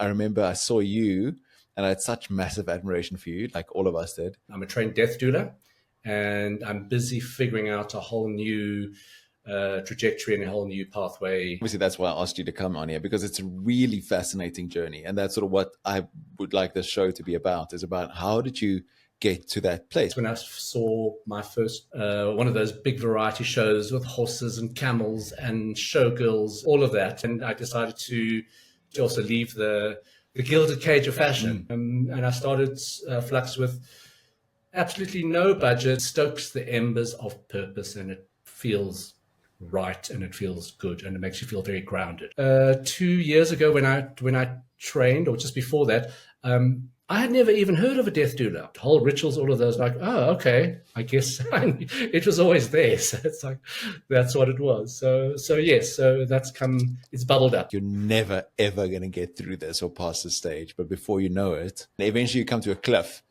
I remember I saw you and I had such massive admiration for you, like all of us did. I'm a trained death doula, and I'm busy figuring out a whole new trajectory and a whole new pathway. Obviously, that's why I asked you to come on here, because it's a really fascinating journey. And that's sort of what I would like this show to be about, is about how did you get to that place? When I saw my first, one of those big variety shows with horses and camels and showgirls, all of that. And I decided to also leave the gilded cage of fashion. And I started Flux with absolutely no budget, stokes the embers of purpose, and it feels right and it feels good and it makes you feel very grounded. 2 years ago when I trained, or just before that, I had never even heard of a death doula. Whole rituals, all of those, like, oh, okay, I guess it was always there. So it's like, that's what it was. So yes, so it's bubbled up. You're never, ever going to get through this or past this stage. But before you know it, eventually you come to a cliff.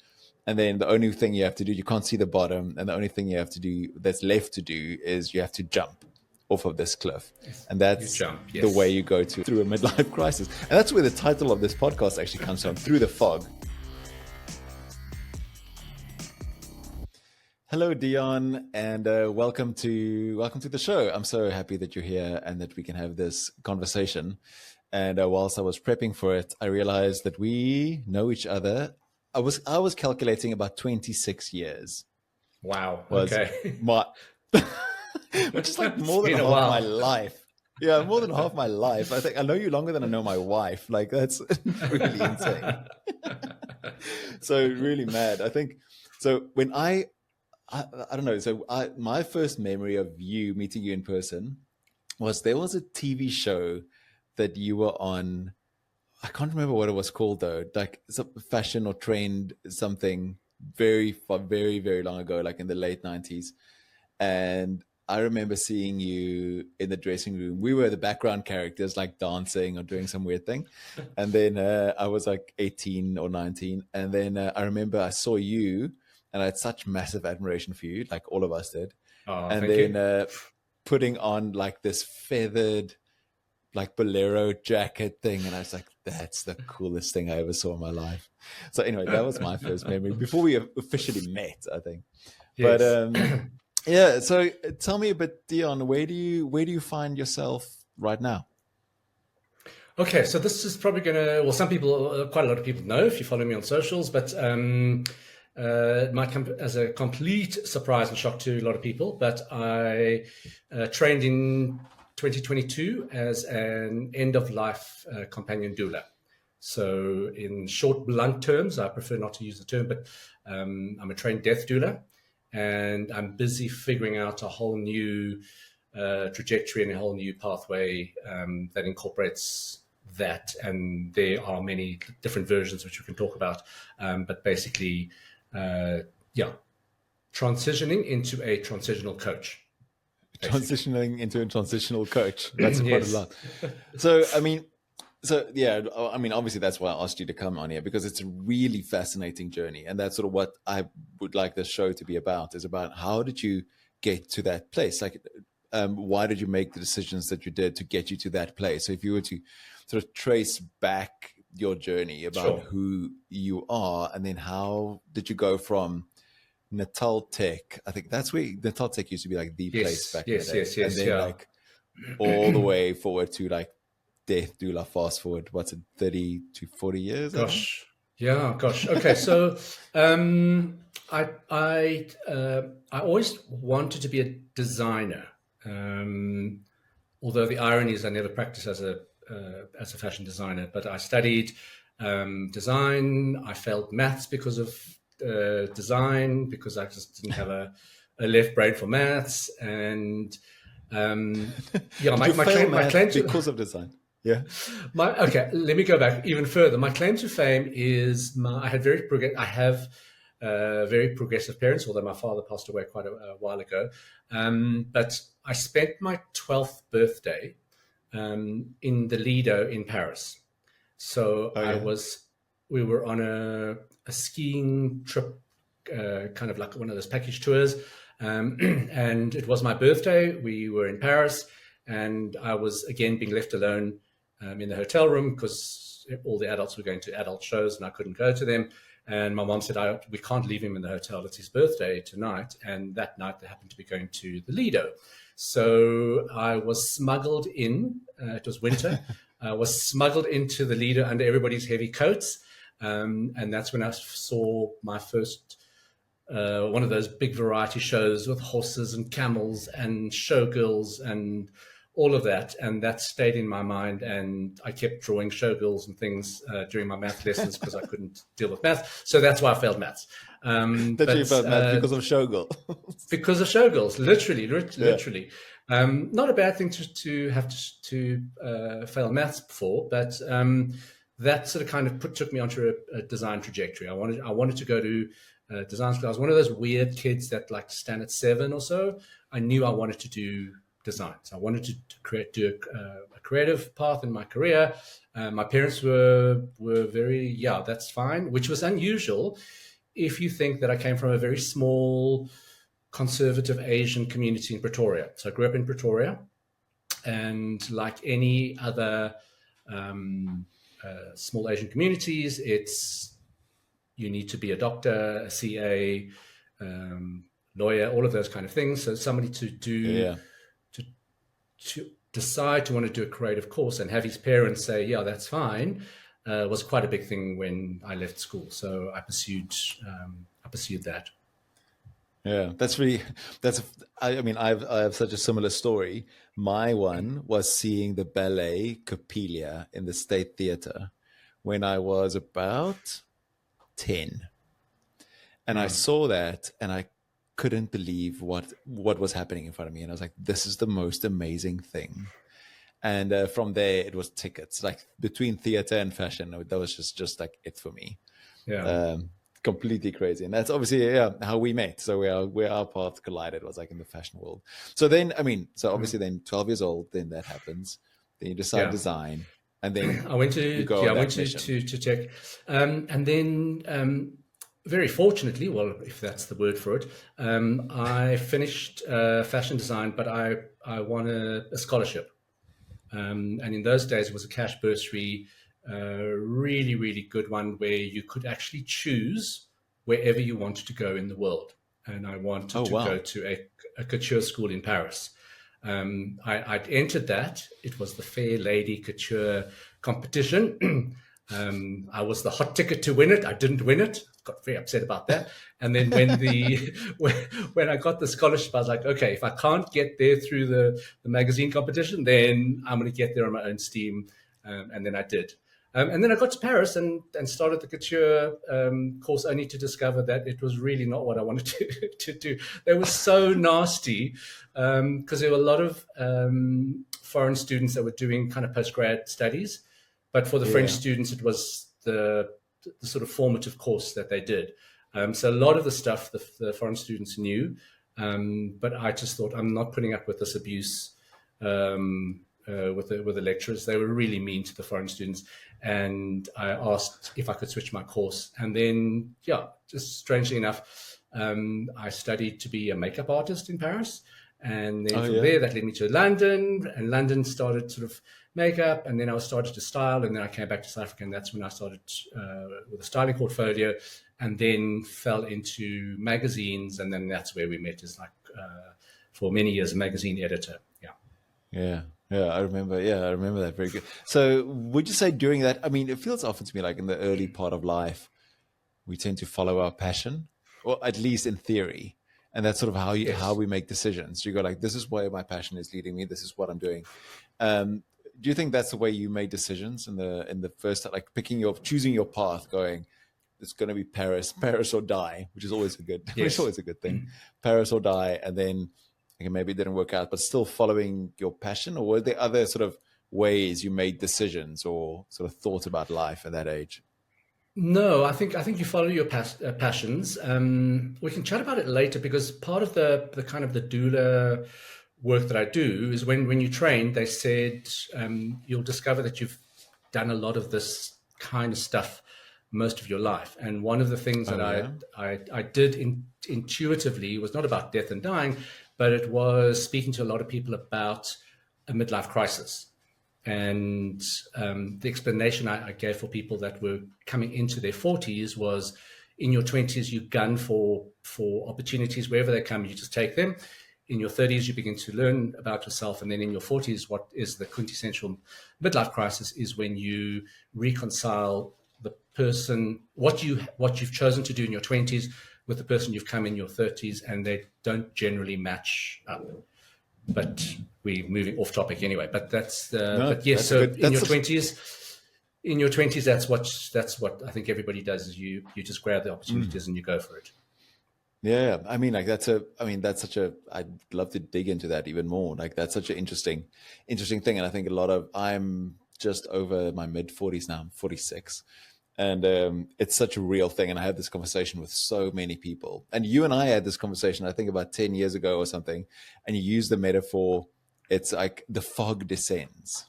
And then the only thing you have to do, you can't see the bottom. And the only thing you have to do that's left to do is you have to jump off of this cliff. Yes. And that's the way you go through a midlife crisis. And that's where the title of this podcast actually comes from, Through the Fog. Hello, Dion, and welcome to the show. I'm so happy that you're here and that we can have this conversation. And whilst I was prepping for it, I realized that we know each other. I was calculating about 26 years. Wow. Okay. Which is like more than half my life. Yeah, more than half my life. I think I know you longer than I know my wife. Like, that's really insane. So really mad. I think so. When I don't know. So my first memory of meeting you in person was there was a TV show that you were on. I can't remember what it was called though. Like some fashion or trend something very, very, very long ago, like in the late 90s. And I remember seeing you in the dressing room. We were the background characters, like dancing or doing some weird thing. And then I was like 18 or 19. And then I remember I saw you and I had such massive admiration for you, like all of us did. Oh, and then putting on like this feathered, like bolero jacket thing. And I was like, that's the coolest thing I ever saw in my life. So anyway, that was my first memory before we officially met, I think. Yes. But yeah, so tell me a bit, Dion, where do you find yourself right now? Okay, so this is probably well, quite a lot of people know if you follow me on socials, but it might come as a complete surprise and shock to a lot of people. But I trained in 2022 as an end-of-life companion doula. So in short, blunt terms, I prefer not to use the term, but I'm a trained death doula. And I'm busy figuring out a whole new trajectory and a whole new pathway that incorporates that. And there are many different versions which we can talk about. But basically, transitioning into a transitional coach. Basically. Transitioning into a transitional coach. That's quite a lot. So, obviously that's why I asked you to come on here, because it's a really fascinating journey. And that's sort of what I would like this show to be about, is about how did you get to that place? Like, why did you make the decisions that you did to get you to that place? So if you were to sort of trace back your journey about who you are, and then how did you go from Natal Tech? I think that's where Natal Tech used to be like the place back in the day. And then like all the way forward to like death doula, fast forward, what's it, 30 to 40 years? Gosh. Okay. So I always wanted to be a designer. Although the irony is I never practiced as a fashion designer, but I studied design. I failed maths because of design, because I just didn't have a left brain for maths. And my claim to, because of design. Yeah. Okay, let me go back even further. My claim to fame is I have very progressive parents, although my father passed away quite a while ago. But I spent my 12th birthday in the Lido in Paris. So we were on a skiing trip, kind of like one of those package tours. And it was my birthday. We were in Paris, and I was again being left alone in the hotel room because all the adults were going to adult shows and I couldn't go to them. And my mom said, we can't leave him in the hotel. It's his birthday tonight. And that night they happened to be going to the Lido. So I was smuggled in. It was winter. I was smuggled into the Lido under everybody's heavy coats. And that's when I saw my first one of those big variety shows with horses and camels and showgirls and all of that. And that stayed in my mind. And I kept drawing showgirls and things during my math lessons because I couldn't deal with math. So that's why I failed maths. That you failed math because of showgirls? Because of showgirls, literally. Not a bad thing to have to fail maths before, but that sort of kind of took me onto a design trajectory. I wanted to go to design school. I was one of those weird kids that like stand at 7 or so. I knew I wanted to do design. So I wanted to do a creative path in my career. My parents were very, that's fine, which was unusual if you think that I came from a very small conservative Asian community in Pretoria. So I grew up in Pretoria, and like any other small Asian communities, you need to be a doctor, a CA, lawyer, all of those kind of things. So somebody to decide to want to do a creative course and have his parents say, yeah, that's fine, was quite a big thing when I left school. So I pursued that. Yeah, I have such a similar story. My one was seeing the ballet Coppelia in the State Theatre when I was about 10. And I saw that and I couldn't believe what was happening in front of me. And I was like, this is the most amazing thing. And from there, it was tickets. Like between theater and fashion, that was just like it for me. Yeah. Completely crazy. And that's obviously how we met. So where our paths collided was like in the fashion world. So then, obviously then 12 years old, then that happens. Then you decide design. And then I went to Tech. And then very fortunately, well, if that's the word for it, I finished fashion design, but I won a scholarship. And in those days, it was a cash bursary, really, really good one where you could actually choose wherever you wanted to go in the world. And I wanted to go to a couture school in Paris. I'd entered that. It was the Fair Lady Couture competition. I was the hot ticket to win it. I didn't win it. Got very upset about that. And then when I got the scholarship, I was like, okay, if I can't get there through the magazine competition, then I'm going to get there on my own steam. And then I did. And then I got to Paris and started the couture course, only to discover that it was really not what I wanted to do. They were so nasty because there were a lot of foreign students that were doing kind of postgrad studies. But for the French students, it was the sort of formative course that they did. So a lot of the stuff the foreign students knew, but I just thought, I'm not putting up with this abuse with the lecturers. They were really mean to the foreign students. And I asked if I could switch my course. And then, just strangely enough, I studied to be a makeup artist in Paris. And then from there, that led me to London. And London started sort of makeup. And then I started to style. And then I came back to South Africa. And that's when I started with a styling portfolio. And then fell into magazines. And then that's where we met, as like, for many years, a magazine editor. Yeah. Yeah, I remember that very good. So would you say during that, it feels often to me like in the early part of life, we tend to follow our passion, or at least in theory. And that's sort of how we make decisions. You go like, this is where my passion is leading me. This is what I'm doing. Do you think that's the way you made decisions in the first, like choosing your path, going, it's going to be Paris or die, which is always a good, it's always a good thing. Paris or die. And then, maybe it didn't work out, but still following your passion? Or were there other sort of ways you made decisions or sort of thought about life at that age? No, I think you follow your passions. We can chat about it later, because part of the kind of the doula work that I do is when you train, they said you'll discover that you've done a lot of this kind of stuff most of your life. And one of the things that I did intuitively was not about death and dying, but it was speaking to a lot of people about a midlife crisis. And the explanation I gave for people that were coming into their 40s was, in your 20s, you gun for opportunities wherever they come, you just take them. In your 30s, you begin to learn about yourself. And then in your 40s, what is the quintessential midlife crisis is when you reconcile the person, what you've chosen to do in your 20s with the person you've come in your 30s, and they don't generally match up. But we're moving off topic anyway. But that's but yes. So in your 20s, that's what I think everybody does, is you just grab the opportunities and you go for it. Yeah, I mean, like that's such a. I'd love to dig into that even more. Like that's such an interesting thing, and I think I'm just over my mid-40s now. I'm 46, and it's such a real thing. And I had this conversation with so many people, and you and I had this conversation, I think about 10 years ago or something. And you use the metaphor, it's like the fog descends.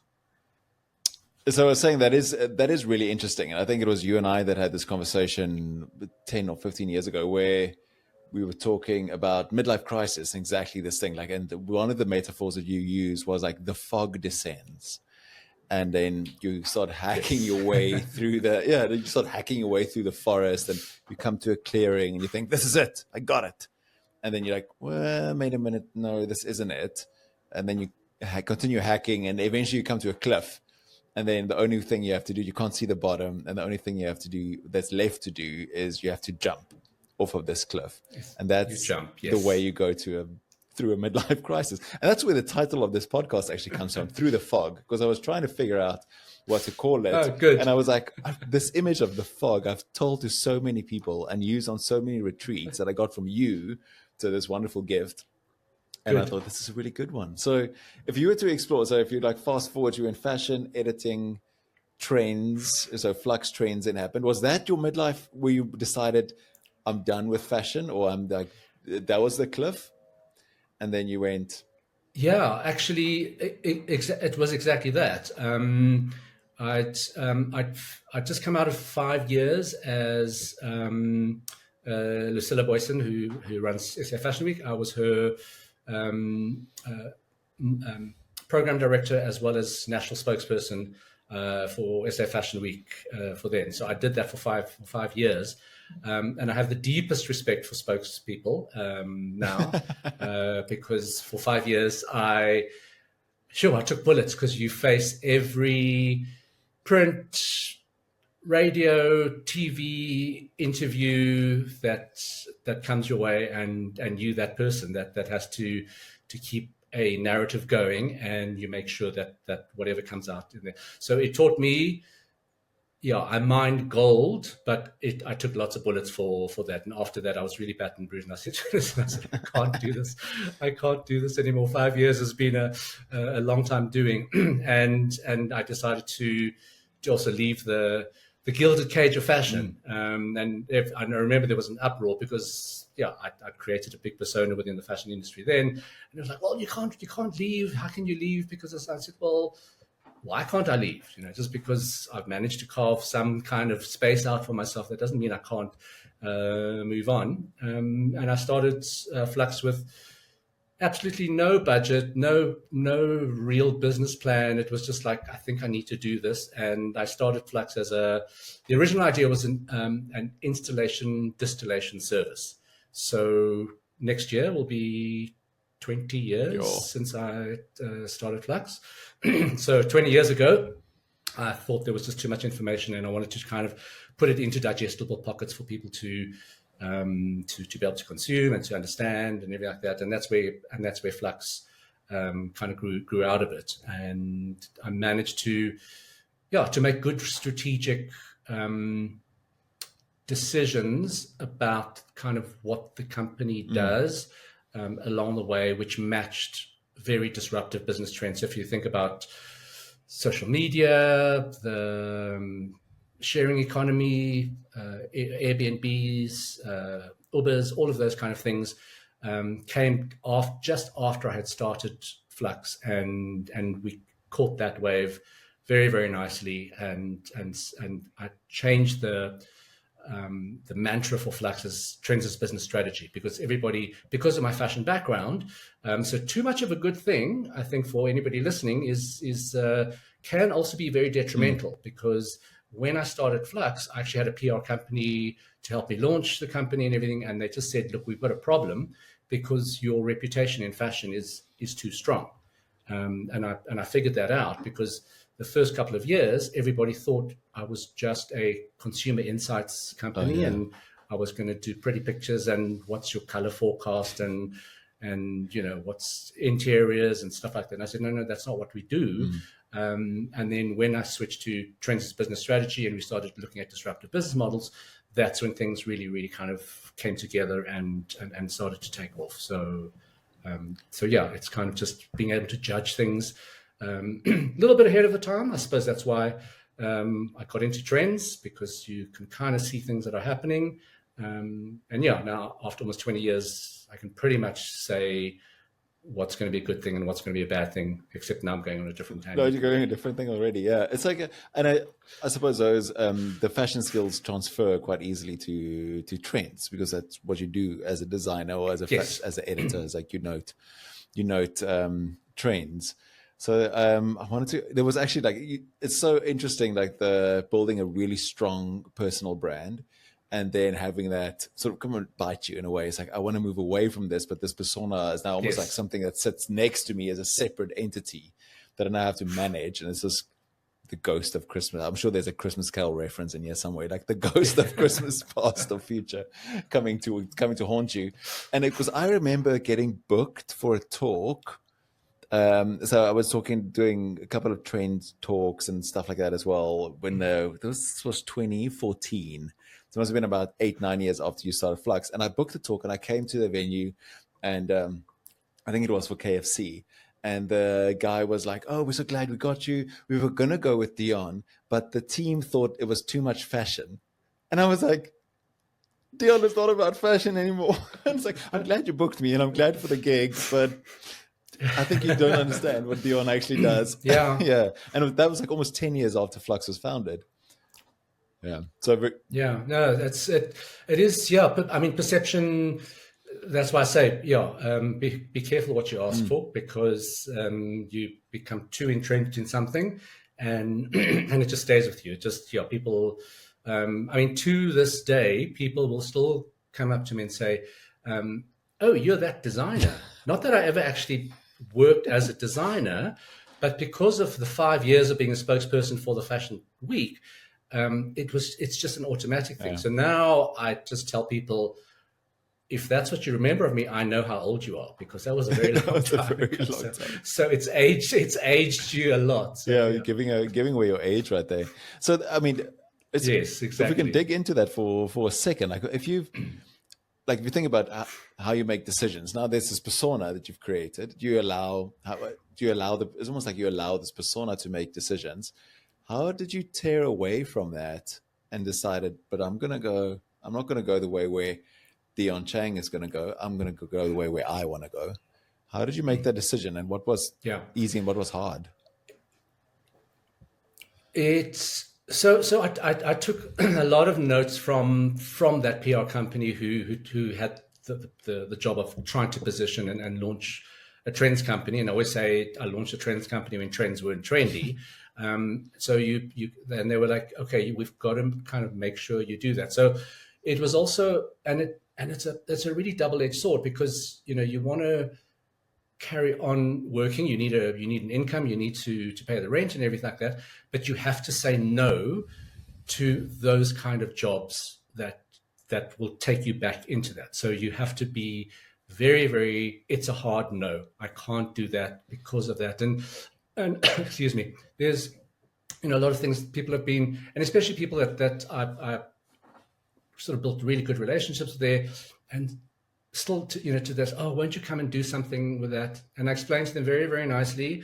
So I was saying that is really interesting, and I think it was you and I that had this conversation 10 or 15 years ago, where we were talking about midlife crisis, exactly this thing. Like, and one of the metaphors that you use was like the fog descends, and then you start hacking your way through you start hacking your way through the forest, and you come to a clearing, and you think, this is it, I got it. And then you're like, well, wait a minute, no, this isn't it. And then you continue hacking, and eventually you come to a cliff. And then the only thing you have to do, you can't see the bottom, and the only thing you have to do that's left to do is you have to jump off of this cliff. Yes. And that's the way you go through a midlife crisis. And that's where the title of this podcast actually comes from, Through the Fog, because I was trying to figure out what to call it. Oh, good. And I was like, this image of the fog I've told to so many people and used on so many retreats that I got from you to this wonderful gift. And I thought, this is a really good one. So if you were to explore, so if you like fast forward, you were in fashion, editing, trends, so Flux Trends then happened. Was that your midlife where you decided, I'm done with fashion, or I'm like, that was the cliff? And then you went. Yeah, actually, it was exactly that. I'd just come out of 5 years as Lucilla Boyson, who runs SA Fashion Week. I was her program director as well as national spokesperson for SA Fashion Week for then. So I did that for five years. And I have the deepest respect for spokespeople now, because for 5 years I took bullets, because you face every print, radio, TV interview that comes your way, and you, that person that has to keep a narrative going, and you make sure that whatever comes out in there. So it taught me. Yeah, I mined gold, but I took lots of bullets for that. And after that, I was really battered and bruised. And I said, I can't do this. I can't do this anymore. 5 years has been a long time doing. and I decided to also leave the gilded cage of fashion. And I remember there was an uproar because, I created a big persona within the fashion industry then. And it was like, well, you can't leave. How can you leave? Because I said, well, why can't I leave? Just because I've managed to carve some kind of space out for myself, that doesn't mean I can't move on. And I started Flux with absolutely no budget, no real business plan. It was just like, I think I need to do this. And I started Flux as the original idea was an installation distillation service. So next year will be 20 years since I started Flux. So 20 years ago, I thought there was just too much information, and I wanted to kind of put it into digestible pockets for people to be able to consume and to understand and everything like that. And that's where Flux kind of grew out of it. And I managed to make good strategic decisions about kind of what the company does along the way, which matched very disruptive business trends. So if you think about social media, the sharing economy, Airbnbs, Ubers, all of those kind of things came just after I had started Flux, and we caught that wave very, very nicely, and I changed the mantra for Flux as Trends as business strategy, because of my fashion background. So too much of a good thing, I think, for anybody listening is can also be very detrimental, because when I started Flux, I actually had a PR company to help me launch the company and everything. And they just said, look, we've got a problem because your reputation in fashion is too strong. And I figured that out, because the first couple of years, everybody thought I was just a consumer insights company, and I was going to do pretty pictures and what's your color forecast and what's interiors and stuff like that. And I said, no, that's not what we do. And then when I switched to Trends as business strategy and we started looking at disruptive business models, that's when things really, really kind of came together and started to take off. So yeah, it's kind of just being able to judge things a little bit ahead of the time. I suppose that's why I got into Trends, because you can kind of see things that are happening. And yeah, now after almost 20 years, I can pretty much say what's going to be a good thing and what's going to be a bad thing, except now I'm going on a different tangent. No, you're going a different thing already. Yeah, it's like, and I suppose those the fashion skills transfer quite easily to Trends, because that's what you do as a designer or as as an editor. Is like you note trends. So I wanted to. There was actually like it's so interesting, like the building a really strong personal brand, and then having that sort of come and bite you in a way. It's like, I want to move away from this, but this persona is now almost like something that sits next to me as a separate entity that I now have to manage. And it's just the ghost of Christmas. I'm sure there's a Christmas Carol reference in here somewhere, like the ghost of Christmas past or future coming to haunt you. And it was, I remember getting booked for a talk. So I was doing a couple of Trends talks and stuff like that as well. When this was 2014. So it must have been about 8-9 years after you started Flux. And I booked the talk and I came to the venue, and I think it was for KFC. And the guy was like, oh, we're so glad we got you. We were going to go with Dion, but the team thought it was too much fashion. And I was like, Dion, it's not about fashion anymore. And it's like, I'm glad you booked me and I'm glad for the gig, but I think you don't understand what Dion actually does. Yeah. And that was like almost 10 years after Flux was founded. Yeah. So no, that's it. It is. Yeah. But I mean, perception. That's why I say, be careful what you ask for, because you become too entrenched in something, and and it just stays with you. People. I mean, to this day, people will still come up to me and say, "Oh, you're that designer." Not that I ever actually worked as a designer, but because of the 5 years of being a spokesperson for the Fashion Week. It's just an automatic thing. So now I just tell people, if that's what you remember of me, I know how old you are, because that was a very long time. So it's aged you a lot. So, you're giving away your age right there. So I mean, yes, exactly. If we can dig into that for a second, like if you think about how you make decisions. Now there's this persona that you've created. It's almost like you allow this persona to make decisions. How did you tear away from that and decided, but I'm not going to go the way where Dion Chang is going to go. I'm going to go the way where I want to go. How did you make that decision, and what was easy and what was hard? It's so I took a lot of notes from that PR company who had the job of trying to position and launch a trends company. And I always say I launched a trends company when trends weren't trendy. So then they were like, okay, we've got to kind of make sure you do that. So it was also, and it's a really double-edged sword, because you want to carry on working. You need an income. You need to pay the rent and everything like that. But you have to say no to those kind of jobs that will take you back into that. So you have to be very, very. It's a hard no. I can't do that because of that. And excuse me, there's a lot of things people have been, and especially people that I sort of built really good relationships there, and still to this, oh, won't you come and do something with that? And I explained to them very, very nicely,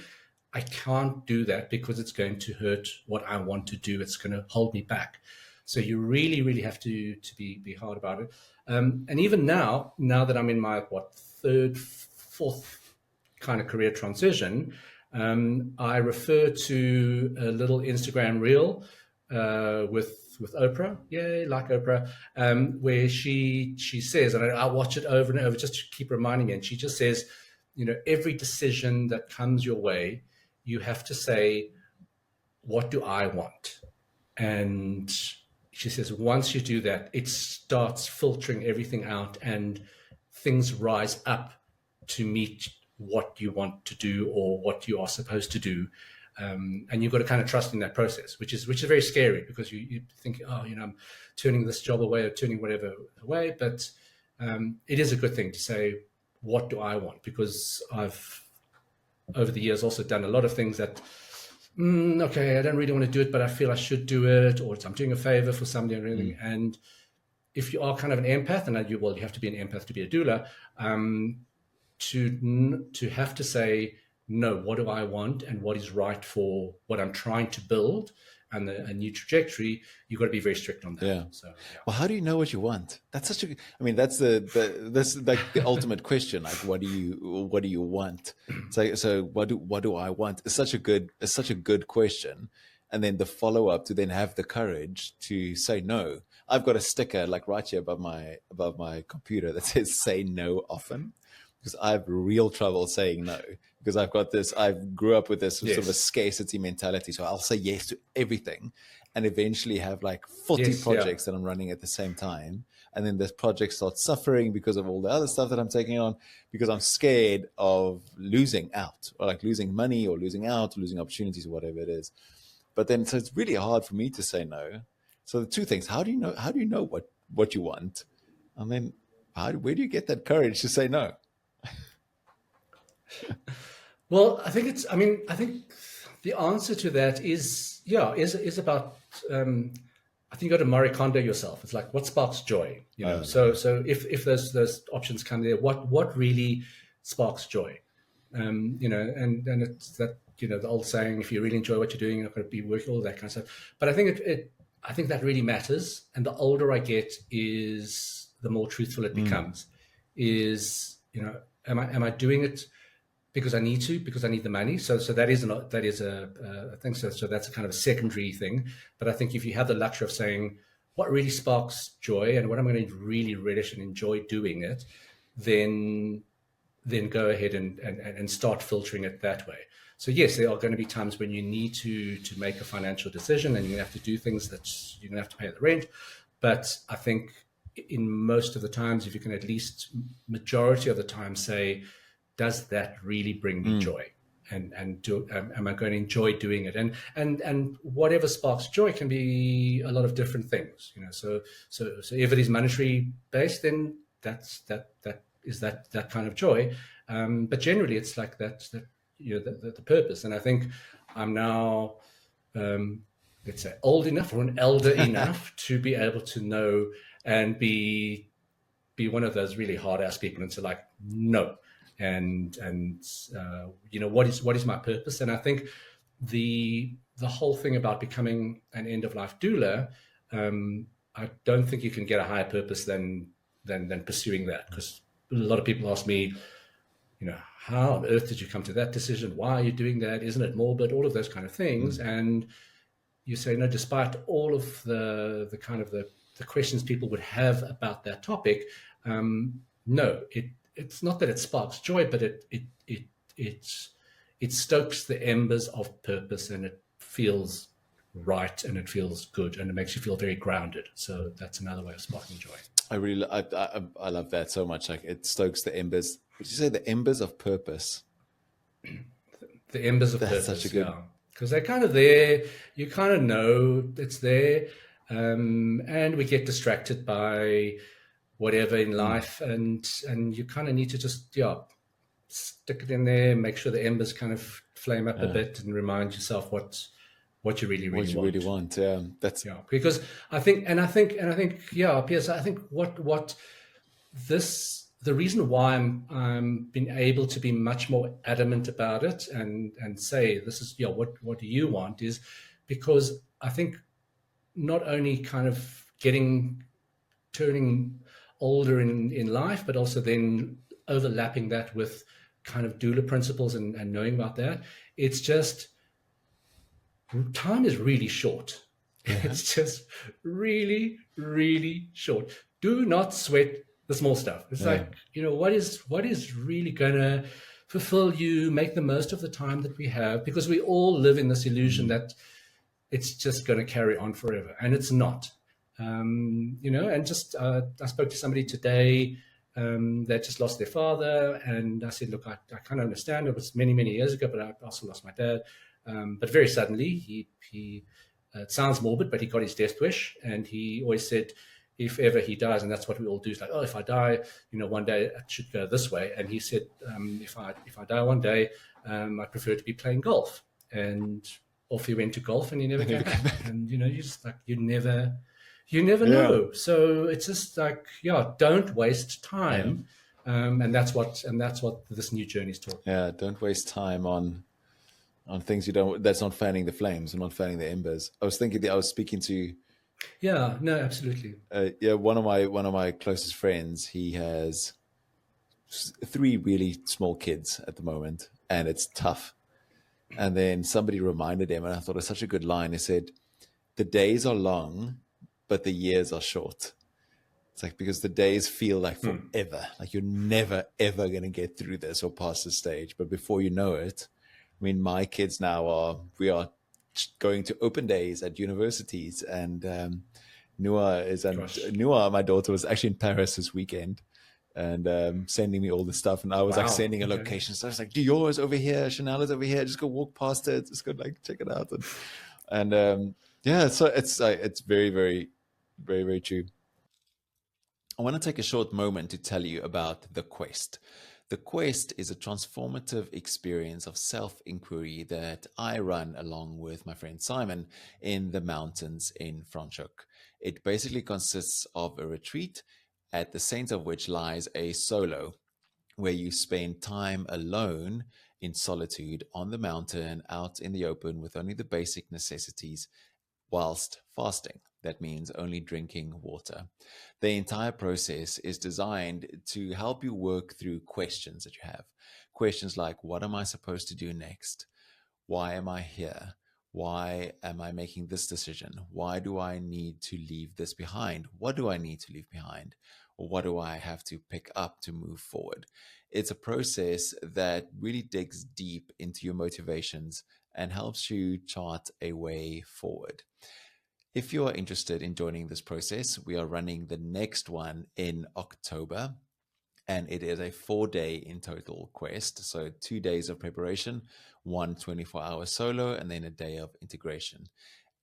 I can't do that because it's going to hurt what I want to do. It's going to hold me back. So you really, really have to be hard about it. And even now that I'm in my third, fourth kind of career transition, I refer to a little Instagram reel with Oprah, like Oprah, where she says, and I watch it over and over just to keep reminding me, and she just says, every decision that comes your way, you have to say, what do I want? And she says, once you do that, it starts filtering everything out and things rise up to meet what you want to do or what you are supposed to do. And you've got to kind of trust in that process, which is very scary, because you think, oh, I'm turning this job away or turning whatever away. But it is a good thing to say, what do I want? Because I've, over the years, also done a lot of things that, okay, I don't really want to do it, but I feel I should do it, or I'm doing a favor for somebody or anything. And if you are kind of an empath, and you have to be an empath to be a doula, to have to say, no, what do I want and what is right for what I'm trying to build and a new trajectory, you've got to be very strict on that. Yeah. So, yeah. Well, how do you know what you want? That's such a, I mean, that's this like the ultimate question. Like, what do you want? So what do I want? It's such a good question. And then the follow up to then have the courage to say no. I've got a sticker like right here above my computer that says "Say no often," because I have real trouble saying no. Because I grew up with this sort of a scarcity mentality. So I'll say yes to everything and eventually have like 40 projects that I'm running at the same time. And then this project starts suffering because of all the other stuff that I'm taking on, because I'm scared of losing out, or like losing money or losing out, or losing opportunities or whatever it is. But then, so it's really hard for me to say no. So the two things: how do you know what you want? And then where do you get that courage to say no? Well, I think I think the answer to that is about, I think you got to Marie Kondo yourself. It's like, what sparks joy? So if those options come there, what really sparks joy? And it's that, the old saying, if you really enjoy what you're doing, you're not going to be working, all that kind of stuff. But I think I think that really matters. And the older I get, is the more truthful it becomes. Am I doing it because I need to, because I need the money? So that is a thing. So that's a kind of a secondary thing. But I think if you have the luxury of saying what really sparks joy and what I'm going to really relish and enjoy doing it, then go ahead and start filtering it that way. So yes, there are going to be times when you need to make a financial decision and you're going to have to do things that you're going to have to pay the rent. But I think in most of the times, if you can at least majority of the time say, does that really bring me joy? And am I going to enjoy doing it? And whatever sparks joy can be a lot of different things. So if it is monetary based, then that is that kind of joy. But generally, it's like that the purpose. And I think I'm now, let's say, old enough or an elder enough to be able to know and be one of those really hard ass people and say like, no. And what is my purpose? And I think the whole thing about becoming an end of life doula, I don't think you can get a higher purpose than pursuing that. Because a lot of people ask me, how on earth did you come to that decision? Why are you doing that? Isn't it morbid? All of those kind of things. And you say, no, despite all of the kind of the questions people would have about that topic, no, it's not that it sparks joy, but it stokes the embers of purpose, and it feels right, and it feels good, and it makes you feel very grounded. So that's another way of sparking joy. I love that so much. Like, it stokes the embers. Would you say the embers of purpose? The embers of purpose. That's such a good. Because they're kind of there. You kind of know it's there, and we get distracted by whatever in life, and you kind of need to just stick it in there, make sure the embers kind of flame up a bit, and remind yourself what you really want. Yeah, that's because I think Piers, I think what the reason why I'm been able to be much more adamant about it and say this is what do you want, is because I think not only kind of turning older in life, but also then overlapping that with kind of doula principles and knowing about that. It's just, time is really short. It's just really, really short. Do not sweat the small stuff. It's like, what is really going to fulfill you, make the most of the time that we have, because we all live in this illusion that it's just going to carry on forever. And it's not. And just I spoke to somebody today that just lost their father, and I said, look, I kind of understand. It was many, many years ago, but I also lost my dad. But very suddenly, he it sounds morbid, but he got his death wish, and he always said, if ever he dies, and that's what we all do, is like, oh, if I die, one day it should go this way. And he said, if I die one day, I prefer to be playing golf. And off he went to golf, and he never came back. And you just like you never know. So it's just like, don't waste time. And that's what this new journey is talking. Yeah, don't waste time on things that's not fanning the flames and not fanning the embers. I was speaking to absolutely. One of my closest friends, he has 3 really small kids at the moment, and it's tough. And then somebody reminded him, and I thought it was such a good line. He said, the days are long, but the years are short. It's like, because the days feel like forever. Like you're never, ever going to get through this or past this stage. But before you know it, I mean, my kids now we are going to open days at universities. And Nua, my daughter, was actually in Paris this weekend and sending me all the stuff. And I was like sending a location. So I was like, Dior's over here, Chanel is over here. Just go walk past it. Just go like check it out. And so it's very, very, very, very true. I want to take a short moment to tell you about The Quest. The Quest is a transformative experience of self-inquiry that I run along with my friend Simon in the mountains in Franschhoek. It basically consists of a retreat, at the center of which lies a solo, where you spend time alone in solitude on the mountain, out in the open with only the basic necessities, whilst fasting. That means only drinking water. The entire process is designed to help you work through questions that you have. Questions like, what am I supposed to do next? Why am I here? Why am I making this decision? Why do I need to leave this behind? What do I need to leave behind? Or what do I have to pick up to move forward? It's a process that really digs deep into your motivations and helps you chart a way forward. If you are interested in joining this process, we are running the next one in October, and it is a 4-day in total quest. So 2 days of preparation, 1 24-hour solo, and then a day of integration.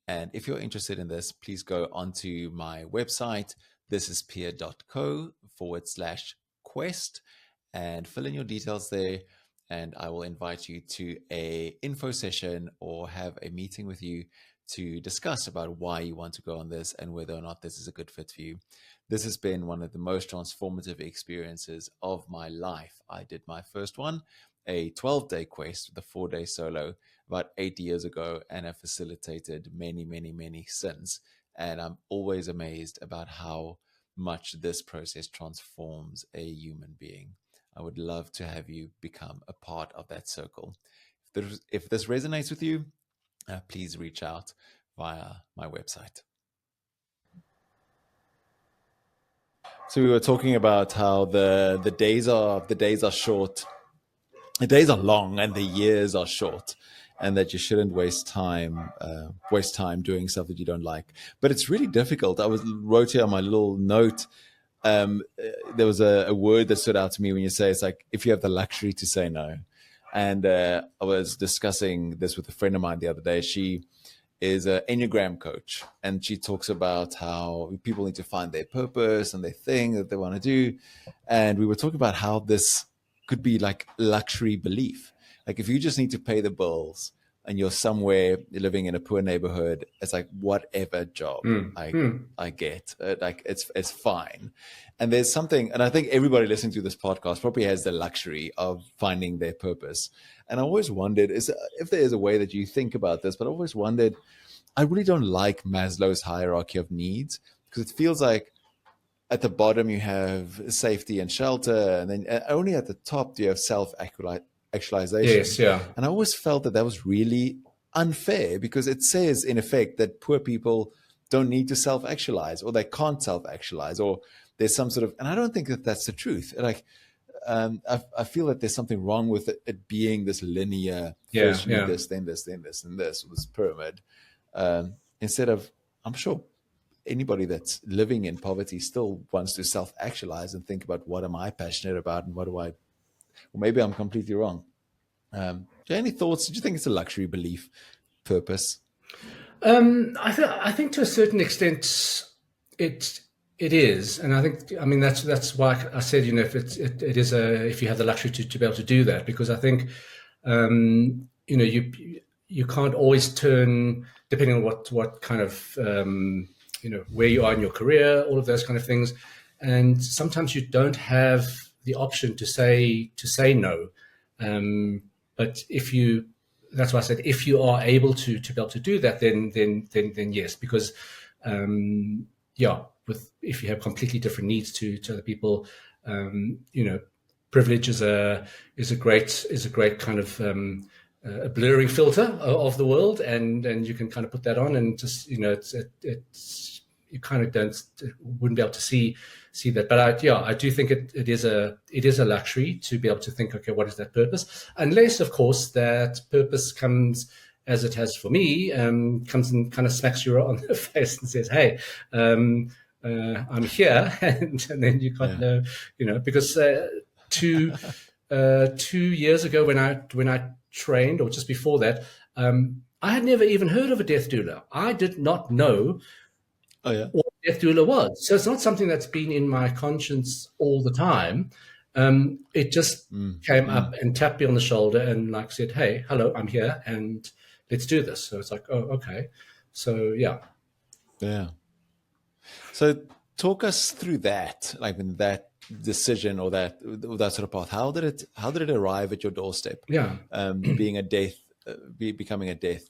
And if you're interested in this, please go onto my website, thisispia.co/quest, and fill in your details there. And I will invite you to a info session or have a meeting with you to discuss about why you want to go on this and whether or not this is a good fit for you. This has been one of the most transformative experiences of my life. I did my first one, a 12-day quest with a 4-day solo, about 8 years ago, and have facilitated many, many, many since. And I'm always amazed about how much this process transforms a human being. I would love to have you become a part of that circle. If this resonates with you, please reach out via my website. So we were talking about how the days are short, the days are long, and the years are short, and that you shouldn't waste time doing stuff that you don't like. But it's really difficult. I wrote here on my little note. There was a word that stood out to me when you say it's like if you have the luxury to say no. And I was discussing this with a friend of mine the other day. She is an Enneagram coach, and she talks about how people need to find their purpose and their thing that they want to do. And we were talking about how this could be like luxury belief. Like if you just need to pay the bills and you're somewhere living in a poor neighborhood, it's like whatever job I get, like it's fine. And there's something, and I think everybody listening to this podcast probably has the luxury of finding their purpose. And I always wondered if there is a way that you think about this, but I always wondered, I really don't like Maslow's hierarchy of needs, because it feels like at the bottom you have safety and shelter, and then only at the top do you have self-actualization. Yes, yeah. And I always felt that was really unfair, because it says in effect that poor people don't need to self-actualize, or they can't self-actualize, or there's some sort of, and I don't think that that's the truth. Like, I feel that there's something wrong with it being this linear, first you need this, then this, then this, and this pyramid. instead of, I'm sure anybody that's living in poverty still wants to self-actualize and think about, what am I passionate about, and what do I, or maybe I'm completely wrong. Do you have any thoughts? Do you think it's a luxury belief, purpose? I think to a certain extent it is, and I mean that's why I said, if it is if you have the luxury to be able to do that, because I think you can't always turn, depending on what kind of where you are in your career, all of those kind of things, and sometimes you don't have the option to say no. But that's why I said, if you are able to be able to do that, then yes, because if you have completely different needs to other people, privilege is a great kind of a blurring filter of the world, and you can kind of put that on, and just it's you kind of wouldn't be able to see that. But I do think it is a luxury to be able to think, okay, what is that purpose? Unless, of course, that purpose comes, as it has for me, comes and kind of smacks you on the face and says, hey, I'm here, and then you can't know, because 2 years ago when I trained, or just before that, I had never even heard of a death doula. I did not know what death doula was. So it's not something that's been in my conscience all the time. It just came up and tapped me on the shoulder and said, hey, hello, I'm here, and let's do this. So it's like, oh, okay. So yeah. So talk us through that, when that decision or that sort of path. How did it arrive at your doorstep? Yeah. Becoming a death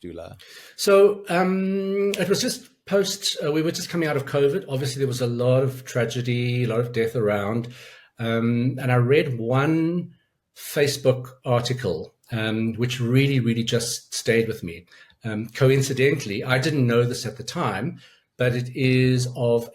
doula. So it was just we were just coming out of COVID. Obviously, there was a lot of tragedy, a lot of death around. And I read one Facebook article, which really, really just stayed with me. Coincidentally, I didn't know this at the time, but it is of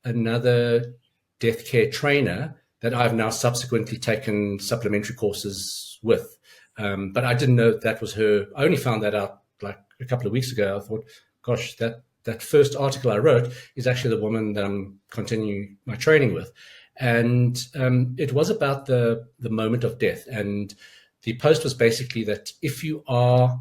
another death care trainer that I've now subsequently taken supplementary courses with. But I didn't know that was her. I only found that out a couple of weeks ago. I thought, gosh, that first article I wrote is actually the woman that I'm continuing my training with. And it was about the moment of death. And the post was basically that if you are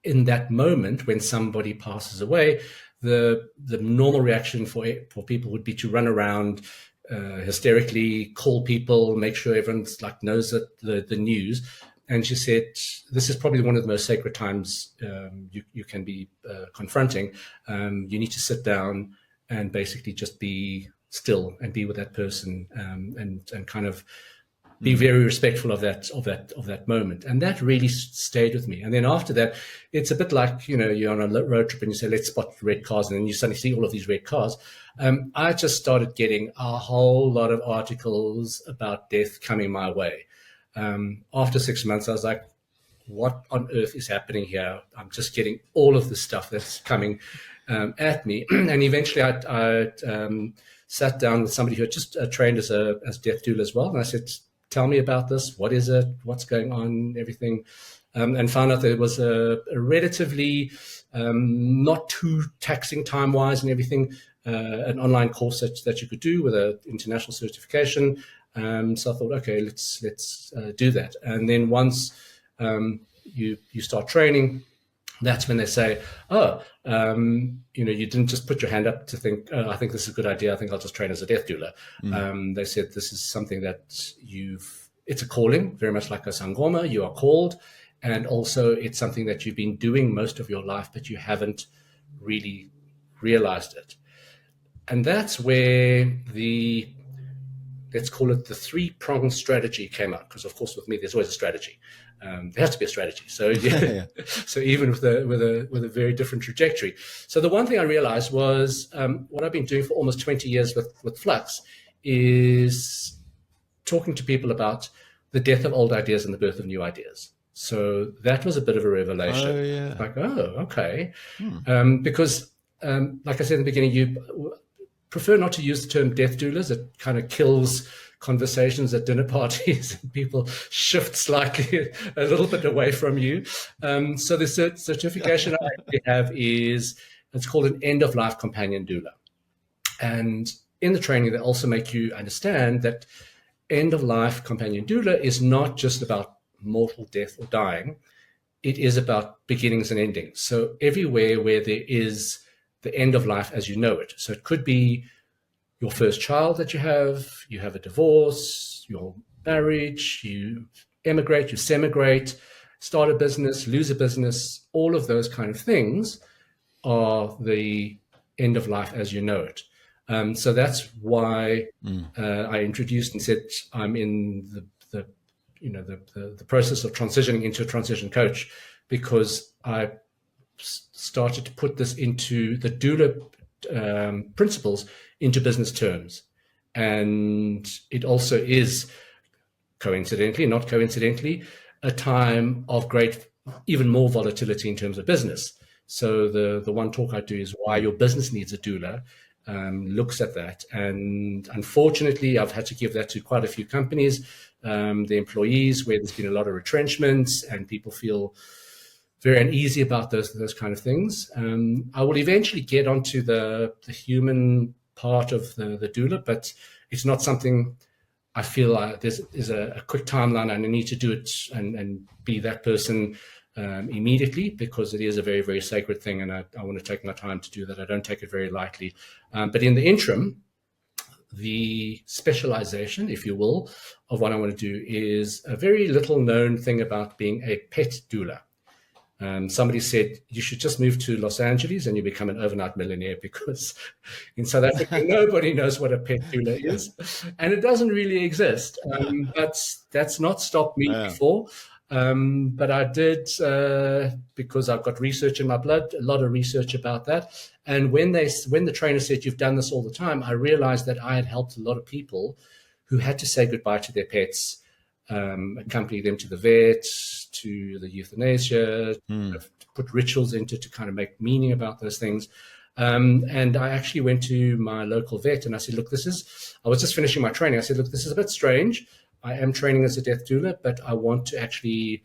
in that moment when somebody passes away, the normal reaction for people would be to run around hysterically, call people, make sure everyone's knows the news. And she said, this is probably one of the most sacred times you can be confronting. You need to sit down and basically just be still and be with that person, and kind of be very respectful of that moment. And that really stayed with me. And then after that, it's a bit like, you're on a road trip and you say, let's spot red cars. And then you suddenly see all of these red cars. I just started getting a whole lot of articles about death coming my way. After 6 months, I was like, what on earth is happening here? I'm just getting all of the stuff that's coming at me. And eventually I sat down with somebody who had just trained as death doula as well. And I said, tell me about this. What is it? What's going on? Everything. And found out that it was a relatively not too taxing time-wise and everything, an online course that you could do with an international certification. So I thought, okay, let's do that. And then once you start training, that's when they say, you didn't just put your hand up to think, I think this is a good idea. I think I'll just train as a death doula. They said, this is something that it's a calling, very much like a sangoma. You are called. And also it's something that you've been doing most of your life, but you haven't really realized it. And that's where let's call it the 3-pronged strategy came out. Because of course, with me, there's always a strategy. There has to be a strategy. So, yeah. So even with a very different trajectory. So the one thing I realized was what I've been doing for almost 20 years with Flux is talking to people about the death of old ideas and the birth of new ideas. So that was a bit of a revelation. Oh, yeah. Okay. Because like I said in the beginning, prefer not to use the term death doulas. It kind of kills conversations at dinner parties and people shift slightly a little bit away from you. So the certification I actually have it's called an end-of-life companion doula. And in the training, they also make you understand that end-of-life companion doula is not just about mortal death or dying. It is about beginnings and endings. So everywhere where there is the end of life as you know it. So it could be your first child that you have a divorce, your marriage, you emigrate, you semigrate, start a business, lose a business, all of those kind of things are the end of life as you know it. So that's why I introduced and said I'm in the process of transitioning into a transition coach, because I started to put this into the doula principles into business terms. And it also is, coincidentally, not coincidentally, a time of great, even more volatility in terms of business. So the one talk I do is why your business needs a doula, looks at that. And unfortunately, I've had to give that to quite a few companies, the employees, where there's been a lot of retrenchments and people feel very uneasy about those kind of things. I will eventually get onto the human part of the doula, but it's not something I feel there's a quick timeline and I need to do it and be that person immediately, because it is a very, very sacred thing, and I want to take my time to do that. I don't take it very lightly. But in the interim, the specialization, if you will, of what I want to do is a very little known thing about being a pet doula. Somebody said you should just move to Los Angeles and you become an overnight millionaire, because in South Africa, nobody knows what a pet doula is, and it doesn't really exist. But that's not stopped me before. But I did, because I've got research in my blood, a lot of research about that. And when the trainer said, you've done this all the time, I realized that I had helped a lot of people who had to say goodbye to their pets, accompany them to the vet, to the euthanasia, put rituals into to kind of make meaning about those things. And I actually went to my local vet and I said, look, I was just finishing my training. I said, look, this is a bit strange. I am training as a death doula, but I want to actually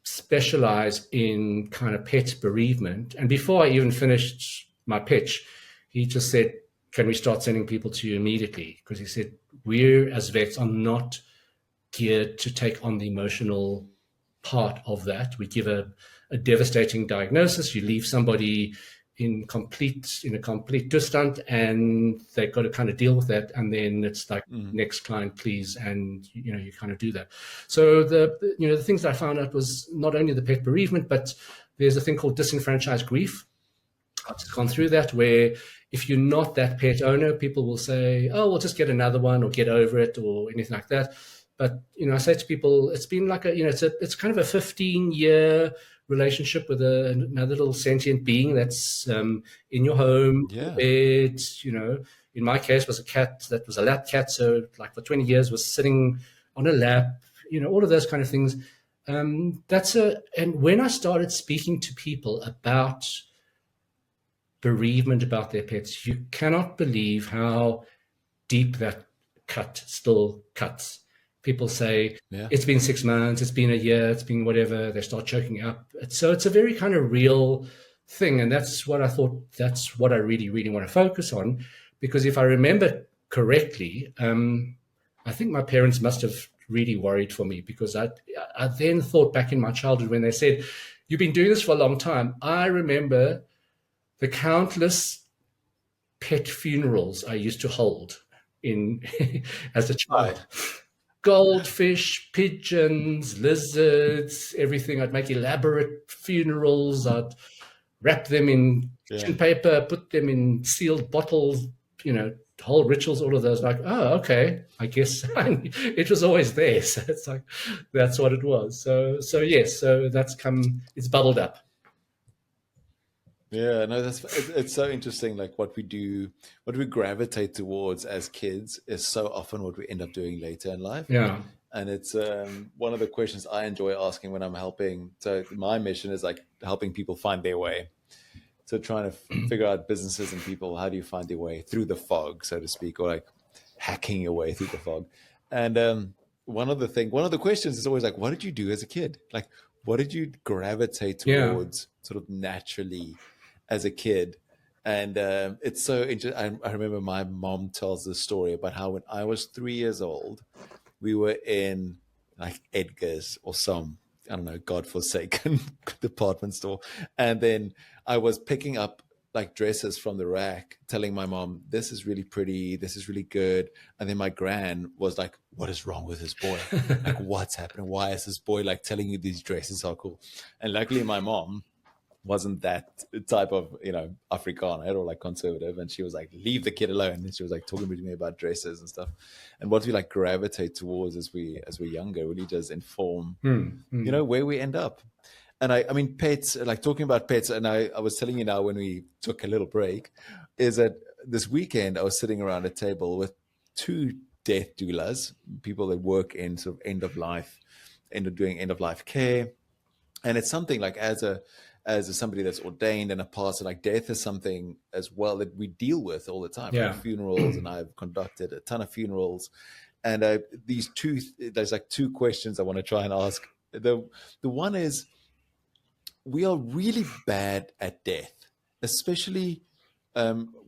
specialize in kind of pet bereavement. And before I even finished my pitch, he just said, can we start sending people to you immediately? Because he said, we as vets are not geared to take on the emotional part of that. We give a devastating diagnosis. You leave somebody in a complete distant, and they've got to kind of deal with that. And then it's like, next client, please. And, you kind of do that. So the things that I found out was not only the pet bereavement, but there's a thing called disenfranchised grief. I've just gone through that, where if you're not that pet owner, people will say, oh, we'll just get another one or get over it or anything like that. But, I say to people, it's been like it's kind of a 15-year relationship with another little sentient being that's in your home, bed. In my case was a cat that was a lap cat. So like for 20 years was sitting on a lap, all of those kind of things. And when I started speaking to people about bereavement, about their pets, you cannot believe how deep that cut still cuts. People say, it's been 6 months, it's been a year, it's been whatever, they start choking up. So it's a very kind of real thing. And that's what I thought, that's what I really, really want to focus on. Because if I remember correctly, I think my parents must have really worried for me, because I then thought back in my childhood when they said, you've been doing this for a long time. I remember the countless pet funerals I used to hold in as a child. Goldfish, pigeons, lizards, everything. I'd make elaborate funerals. I'd wrap them in kitchen paper, put them in sealed bottles, whole rituals, all of those. Like, oh, okay, I guess it was always there. So it's like, that's what it was. So yes, so it's bubbled up. Yeah, no, it's so interesting. Like what we gravitate towards as kids is so often what we end up doing later in life. Yeah. And it's one of the questions I enjoy asking when I'm helping. So my mission is like helping people find their way. So trying to figure out businesses and people, how do you find your way through the fog, so to speak, or like hacking your way through the fog. And one of the questions is always like, what did you do as a kid? Like, what did you gravitate towards sort of naturally as a kid? And it's so interesting. I remember my mom tells this story about how when I was 3 years old, we were in like Edgar's or some, I don't know, godforsaken department store. And then I was picking up like dresses from the rack, telling my mom, this is really pretty, this is really good. And then my gran was like, what is wrong with this boy? Like, what's happening? Why is this boy like telling you these dresses are cool? And luckily my mom wasn't that type of, Afrikaner or like conservative. And she was like, leave the kid alone. And she was like talking to me about dresses and stuff. And what we like gravitate towards as we're younger really does inform, where we end up. And I mean, pets, like talking about pets, and I was telling you now when we took a little break, is that this weekend I was sitting around a table with 2 death doulas, people that work in sort of doing end of life care. And it's something like as somebody that's ordained and a pastor, like death is something as well that we deal with all the time. Yeah. Like funerals, and I've conducted a ton of funerals. And there's like 2 questions I want to try and ask. The one is, we are really bad at death, especially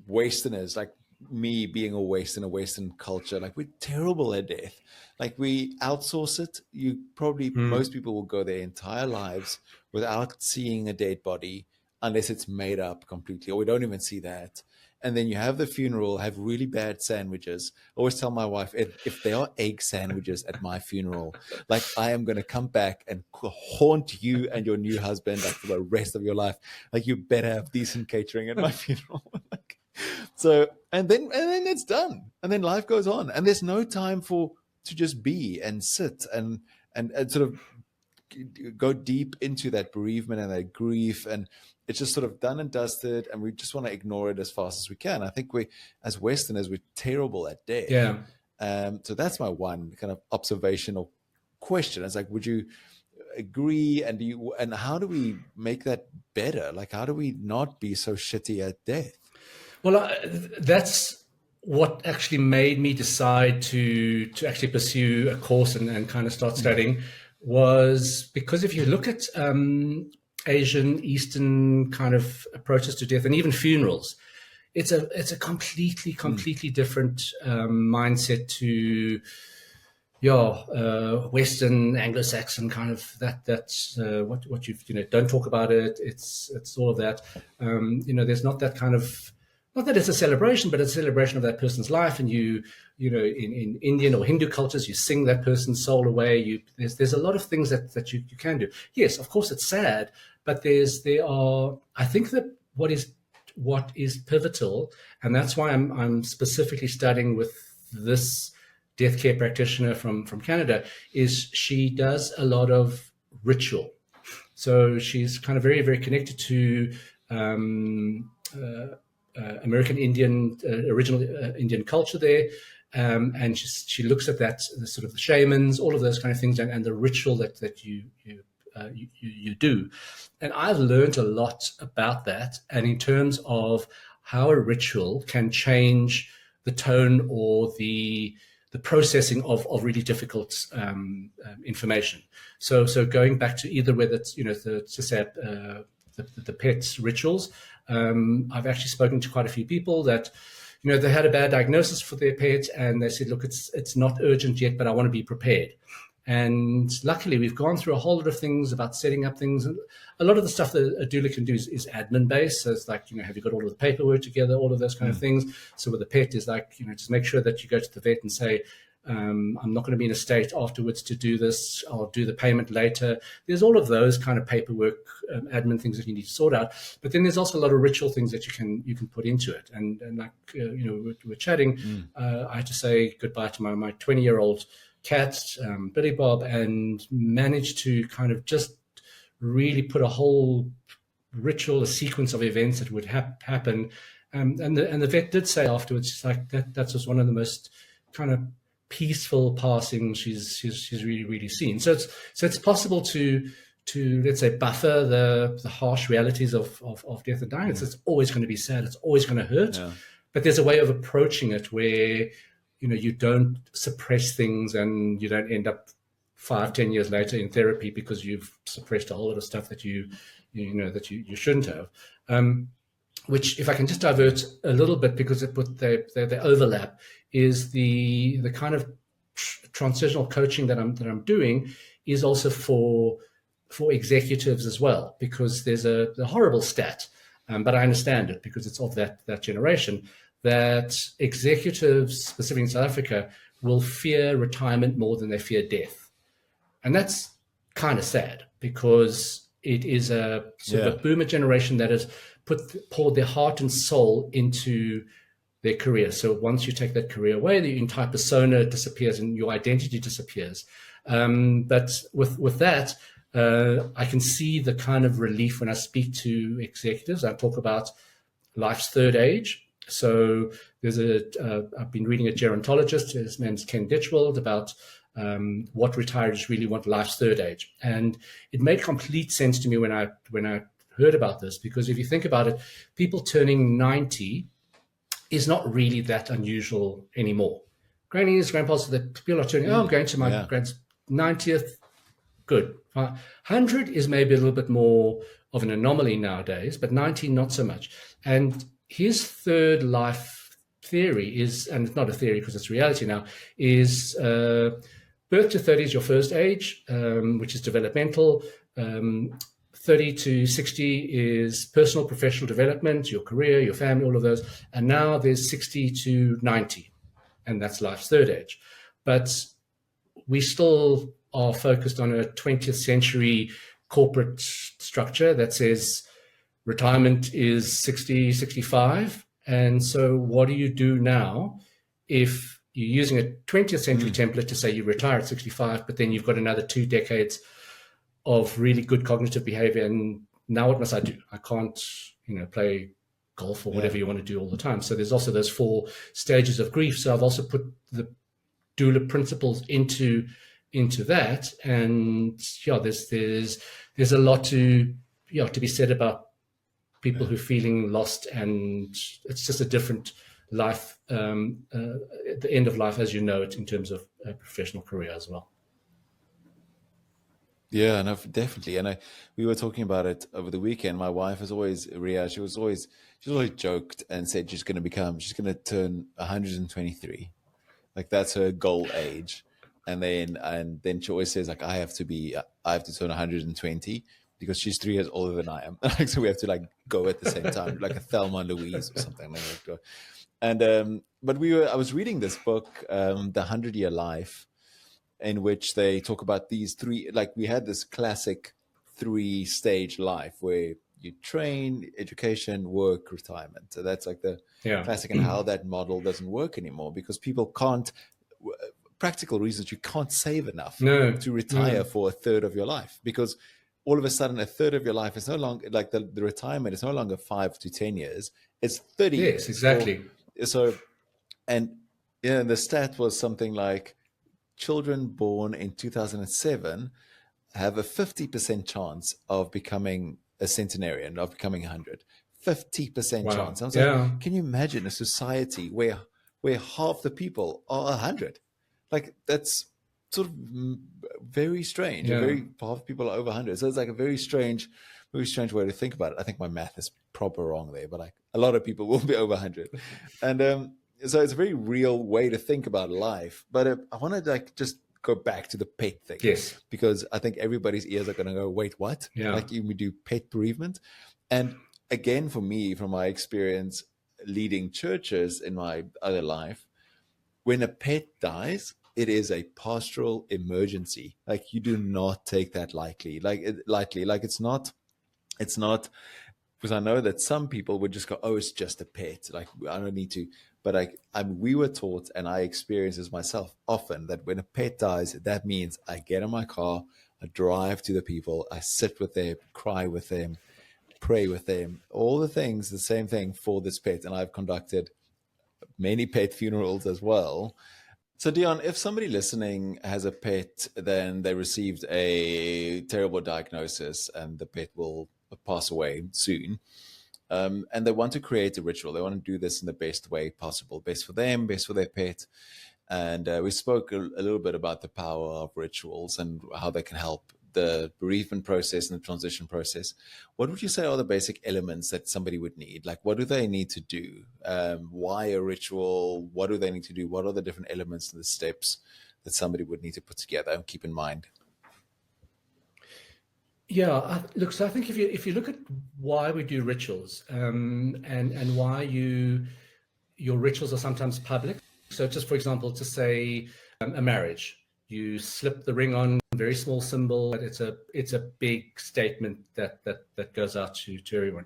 Westerners, like me being a Western culture. Like, we're terrible at death. Like, we outsource it. Most people will go their entire lives without seeing a dead body unless it's made up completely, or we don't even see that. And then you have the funeral, have really bad sandwiches. I always tell my wife, if there are egg sandwiches at my funeral, like, I am going to come back and haunt you and your new husband like for the rest of your life. Like, you better have decent catering at my funeral. So, and then it's done. And then life goes on. And there's no time to just be and sit and sort of go deep into that bereavement and that grief, and it's just sort of done and dusted, and we just want to ignore it as fast as we can. I think as Westerners, we're terrible at death. Yeah. So that's my one kind of observational question. It's like, would you agree? And how do we make that better? Like, how do we not be so shitty at death? Well, that's what actually made me decide to actually pursue a course and kind of start studying. Was because if you look at Asian, Eastern kind of approaches to death and even funerals, it's a completely different mindset to Western Anglo-Saxon kind of that's what you've don't talk about it. It's all of that. There's not that kind of. Not that it's a celebration, but it's a celebration of that person's life. And in Indian or Hindu cultures, you sing that person's soul away. There's a lot of things that you can do. Yes, of course, it's sad, but I think that what is pivotal, and that's why I'm specifically studying with this death care practitioner from Canada, is she does a lot of ritual. So she's kind of very, very connected to American Indian, original Indian culture there. And she looks at that, the sort of the shamans, all of those kind of things, and the ritual that you do. And I've learned a lot about that, and in terms of how a ritual can change the tone or the processing of really difficult information. So going back to either whether it's the pet's rituals. I've actually spoken to quite a few people that, they had a bad diagnosis for their pet, and they said, look, it's not urgent yet, but I want to be prepared. And luckily, we've gone through a whole lot of things about setting up things. And a lot of the stuff that a doula can do is admin based. So it's like, have you got all of the paperwork together, all of those kind of things. So with the pet is like, just make sure that you go to the vet and say, I'm not going to be in a state afterwards to do this. I'll do the payment later. There's all of those kind of paperwork, admin things that you need to sort out. But then there's also a lot of ritual things that you can put into it. And like we're chatting, I had to say goodbye to my 20-year-old cat, Billy Bob, and managed to kind of just really put a whole ritual, a sequence of events that would happen. And the vet did say afterwards, she's like, that was one of the most kind of peaceful passing she's really, really seen. So it's possible to let's say, buffer the harsh realities of death and dying. It's always going to be sad. It's always going to hurt. Yeah. But there's a way of approaching it where, you don't suppress things and you don't end up 5-10 years later in therapy because you've suppressed a whole lot of stuff that you shouldn't have. Which, if I can just divert a little bit, because they overlap, is the kind of transitional coaching that I'm doing is also for executives as well, because there's a horrible stat, but I understand it because it's of that generation, that executives, specifically in South Africa, will fear retirement more than they fear death. And that's kind of sad, because it is a sort of a boomer generation that has poured their heart and soul into their career. So once you take that career away, the entire persona disappears and your identity disappears. But with that, I can see the kind of relief when I speak to executives. I talk about life's third age. So I've been reading a gerontologist, his name's Ken Ditchfield, about what retirees really want, life's third age. And it made complete sense to me when I heard about this, because if you think about it, people turning 90 is not really that unusual anymore. Grannies, grandpas, people are turning, I'm going to my grand's 90th, good. 100 is maybe a little bit more of an anomaly nowadays, but 90, not so much. And his third life theory is, and it's not a theory because it's reality now, is birth to 30 is your first age, which is developmental. 30 to 60 is personal, professional development, your career, your family, all of those. And now there's 60 to 90, and that's life's third age. But we still are focused on a 20th century corporate structure that says retirement is 60, 65. And so what do you do now if you're using a 20th century template to say you retire at 65, but then you've got another 2 decades of really good cognitive behavior, and now what must I do? I can't, play golf or whatever you want to do all the time. So there's also those 4 stages of grief. So I've also put the doula principles into that, and there's a lot to be said about people who are feeling lost, and it's just a different life at the end of life, as you know it, in terms of a professional career as well. Yeah, no, definitely. And we were talking about it over the weekend. My wife is always, Ria, she always joked and said she's going to turn 123. Like that's her goal age. And then she always says, like, I have to turn 120 because she's 3 years older than I am. So we have to go at the same time, like a Thelma and Louise or something like that. And, but I was reading this book, The 100-Year Life, in which they talk about these 3, we had this classic 3-stage life where you train, education, work, retirement. So that's like the classic, and how that model doesn't work anymore because people can't, practical reasons, you can't save enough to retire for a third of your life, because all of a sudden a third of your life is no longer the retirement is no longer 5 to 10 years, it's 30 years. Yes, exactly. The stat was something like children born in 2007 have a 50% chance of becoming a centenarian, of becoming 100. 50% chance. I was like, can you imagine a society where half the people are 100? That's sort of very strange. Half people are over 100. So it's like a very strange way to think about it. I think my math is proper wrong there, but a lot of people will be over 100. And so it's a very real way to think about life. But I want to just go back to the pet thing. Yes. Because I think everybody's ears are going to go, wait, what? Yeah. We do pet bereavement. And again, for me, from my experience leading churches in my other life, when a pet dies, it is a pastoral emergency. You do not take that lightly. It's not, because I know that some people would just go, oh, it's just a pet. I don't need to. But we were taught, and I experience this myself often, that when a pet dies, that means I get in my car, I drive to the people, I sit with them, cry with them, pray with them, all the things, the same thing for this pet. And I've conducted many pet funerals as well, So, Dion, if somebody listening has a pet, then they received a terrible diagnosis and the pet will pass away soon, and they want to create a ritual. They want to do this in the best way possible, best for them, best for their pet. And we spoke a little bit about the power of rituals and how they can help the bereavement process and the transition process. What would you say are the basic elements that somebody would need? Like, what do they need to do? Why a ritual? What do they need to do? What are the different elements and the steps that somebody would need to put together and keep in mind? Yeah, look. So I think if you look at why we do rituals, and why your rituals are sometimes public. So just for example, to say a marriage, you slip the ring on, very small symbol, but it's a big statement that goes out to everyone.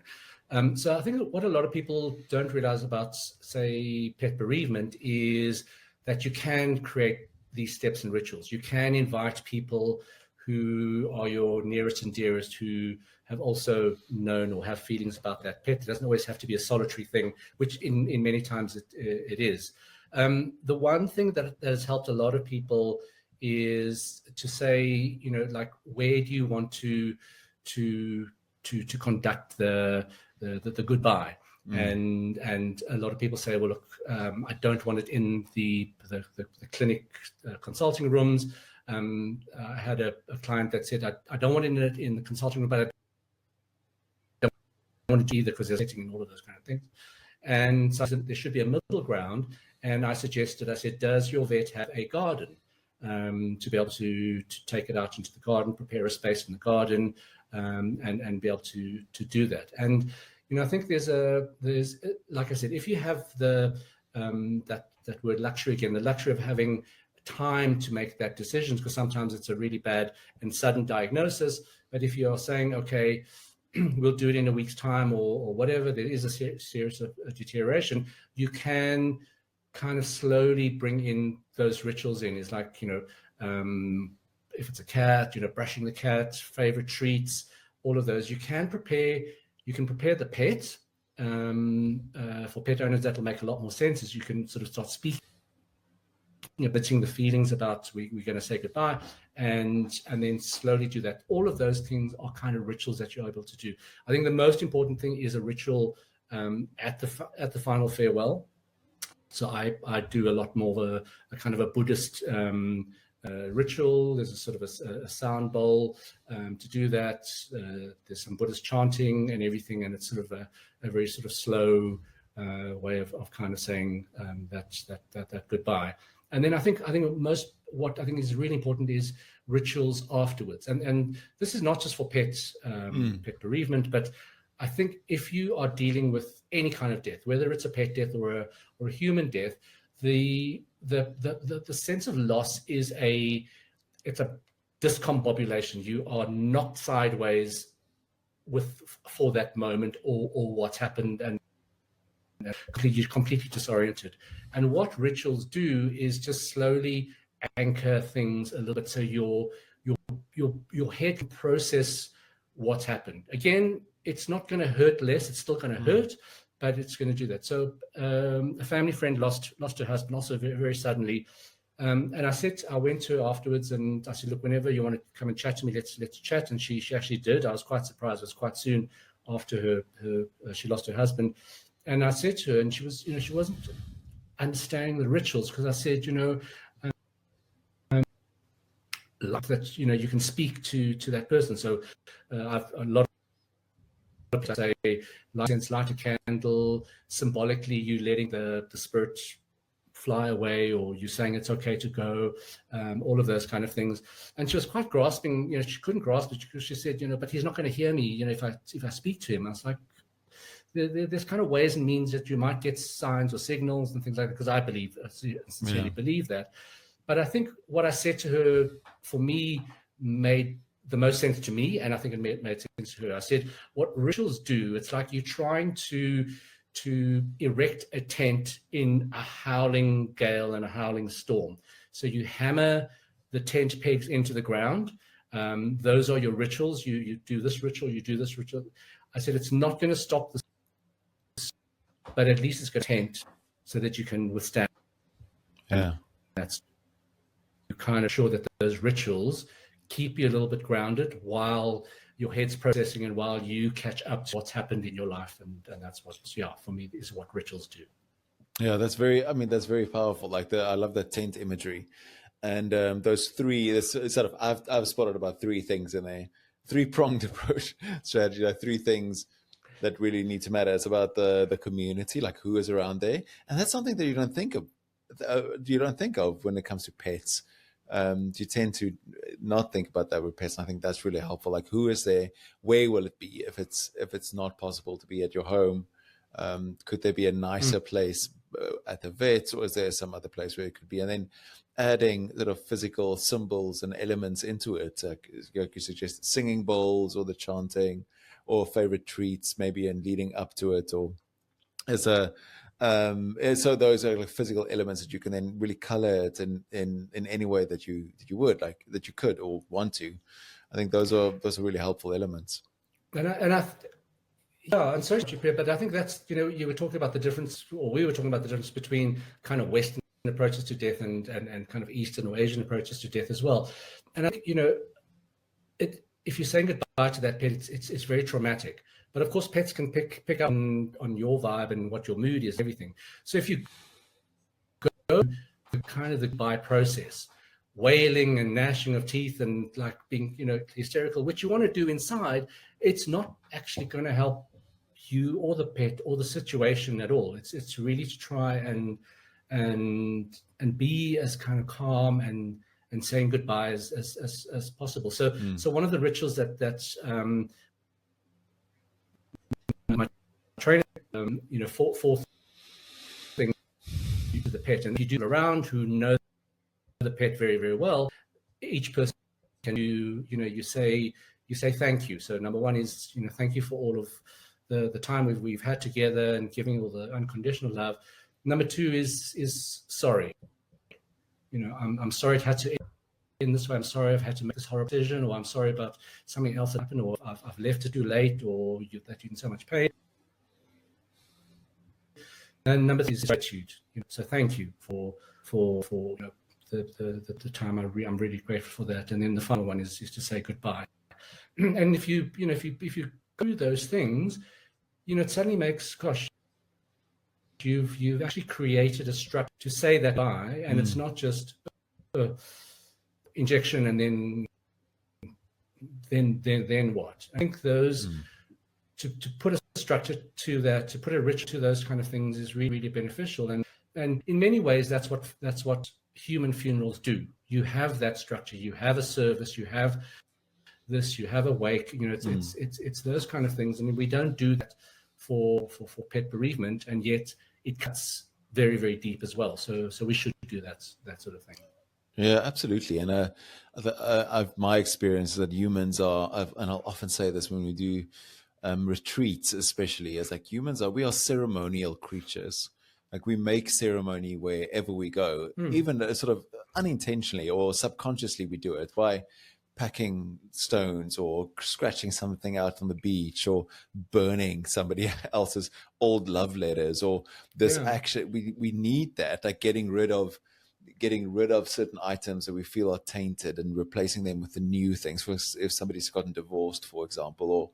So I think what a lot of people don't realize about, say, pet bereavement is that you can create these steps and rituals. You can invite people who are your nearest and dearest, who have also known or have feelings about that pet. It doesn't always have to be a solitary thing, which in many times it is. The one thing that has helped a lot of people is to say, like, where do you want to conduct the goodbye? And a lot of people say, well, look, I don't want it in the clinic consulting rooms. I had a client that said, I don't want it in the consulting room, but I don't want it either because there's setting and all of those kind of things. And so I said, there should be a middle ground. And I said, does your vet have a garden to be able to take it out into the garden, prepare a space in the garden, and be able to do that? And I think there's like I said, if you have the that word luxury again, the luxury of having time to make that decision, because sometimes it's a really bad and sudden diagnosis. But if you're saying, okay, we'll do it in a week's time or whatever, there is a serious deterioration, you can kind of slowly bring in those rituals in. It's like, if it's a cat, brushing the cat, favorite treats, all of those. You can prepare the pet. For pet owners, that'll make a lot more sense, as you can sort of start speaking, bitching the feelings about we're going to say goodbye, and then slowly do that. All of those things are kind of rituals that you're able to do. I think the most important thing is a ritual at the final farewell. So I do a lot more of a kind of a Buddhist ritual. There's a sort of a sound bowl to do that. There's some Buddhist chanting and everything, and it's sort of a very sort of slow way of kind of saying that goodbye. And then I think what I think is really important is rituals afterwards. And this is not just for pets, pet bereavement, but I think if you are dealing with any kind of death, whether it's a pet death or a human death, the sense of loss is it's a discombobulation. You are knocked sideways for that moment or what's happened, and you're completely disoriented. And what rituals do is just slowly anchor things a little bit, so your head can process what's happened. Again, it's not going to hurt less. It's still going to hurt, but it's going to do that. So a family friend lost her husband also very, very suddenly. And I went to her afterwards and I said, look, whenever you want to come and chat to me, let's chat. And she actually did. I was quite surprised. It was quite soon after she lost her husband. And I said to her, and she was, she wasn't understanding the rituals, because I said, like that, you can speak to that person. So I've a lot of say, light a candle, symbolically you letting the spirit fly away, or you saying it's okay to go, all of those kind of things. And she was quite grasping, she couldn't grasp it, because she said, but he's not going to hear me, if I speak to him. I was like, there's kind of ways and means that you might get signs or signals and things like that, because I sincerely believe that. But I think what I said to her, for me, made the most sense to me, and I think it made sense to her. I said, what rituals do, it's like you're trying to erect a tent in a howling gale and a howling storm. So you hammer the tent pegs into the ground. Those are your rituals. You do this ritual, you do this ritual. I said, it's not going to stop the, but at least it's going to tent so that you can withstand. Yeah. that's to kind of sure that those rituals keep you a little bit grounded while your head's processing and while you catch up to what's happened in your life. And that's what, for me, is what rituals do. Yeah, that's very powerful. Like I love the tent imagery. And those three, I've spotted about three things in a three-pronged approach strategy, like three things that really need to matter. It's about the community, like who is around there. And that's something that you don't think of when it comes to pets. You tend to not think about that with pets. And I think that's really helpful. Like who is there? Where will it be if it's not possible to be at your home? Could there be a nicer place at the vet, or is there some other place where it could be? And then adding sort of physical symbols and elements into it. You suggest singing bowls or the chanting, or favorite treats, maybe in leading up to it, or as a so those are like physical elements that you can then really color it in any way that you would like, that you could or want to. I think those are really helpful elements. Yeah, and sorry, but I think that's, you were talking about the difference, or we were talking about the difference between kind of Western approaches to death and kind of Eastern or Asian approaches to death as well. And I think, if you're saying goodbye to that pet, it's very traumatic. But of course, pets can pick up on your vibe and what your mood is, everything. So if you go the kind of the goodbye process, wailing and gnashing of teeth and like being, hysterical, which you want to do inside, it's not actually going to help you or the pet or the situation at all. It's really to try and be as kind of calm and saying goodbye as possible. So one of the rituals that's my trainer, for things to the pet, and you do around who know the pet very, very well. Each person can you say thank you. So number one is, thank you for all of the time we've had together and giving all the unconditional love. Number two is sorry. I'm sorry it had to end this way. I'm sorry I've had to make this horrible decision, or I'm sorry about something else that happened, or I've left it too late, or that you're in so much pain. And number three is gratitude. So thank you for the time. I'm really grateful for that. And then the final one is to say goodbye. And if you do those things, it suddenly makes, gosh, you've actually created a structure to say that bye, and it's not just injection and then what? I think those to put a structure to that, to put a ritual to those kind of things is really, really beneficial. And in many ways, that's what human funerals do. You have that structure, you have a service, you have this, you have a wake. It's those kind of things, and we don't do that for pet bereavement, and yet it cuts very, very deep as well. So we should do that sort of thing. Yeah, absolutely. And my experience is that humans are, and I'll often say this when we do retreats, especially, as like we are ceremonial creatures. Like we make ceremony wherever we go, even sort of unintentionally or subconsciously we do it by packing stones or scratching something out on the beach or burning somebody else's old love letters, or this action. We need that, like getting rid of certain items that we feel are tainted and replacing them with the new things. For if somebody's gotten divorced, for example, or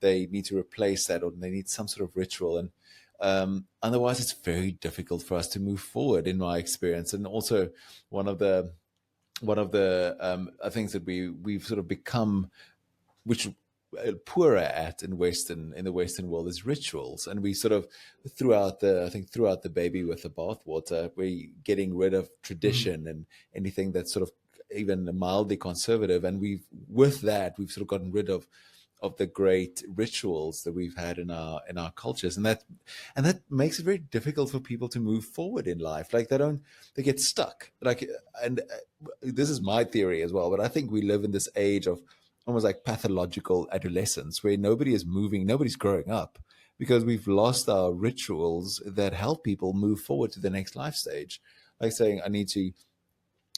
they need to replace that, or they need some sort of ritual. And otherwise it's very difficult for us to move forward, in my experience. And also one of the things that we've sort of become, which poorer at in the Western world, is rituals. And we sort of throughout the baby with the bathwater, we're getting rid of tradition and anything that's sort of even mildly conservative. And we've sort of gotten rid of the great rituals that we've had in our cultures, and that makes it very difficult for people to move forward in life. Like they get stuck. Like, and this is my theory as well, but I think we live in this age of almost like pathological adolescence, where nobody is moving, nobody's growing up, because we've lost our rituals that help people move forward to the next life stage. Like saying,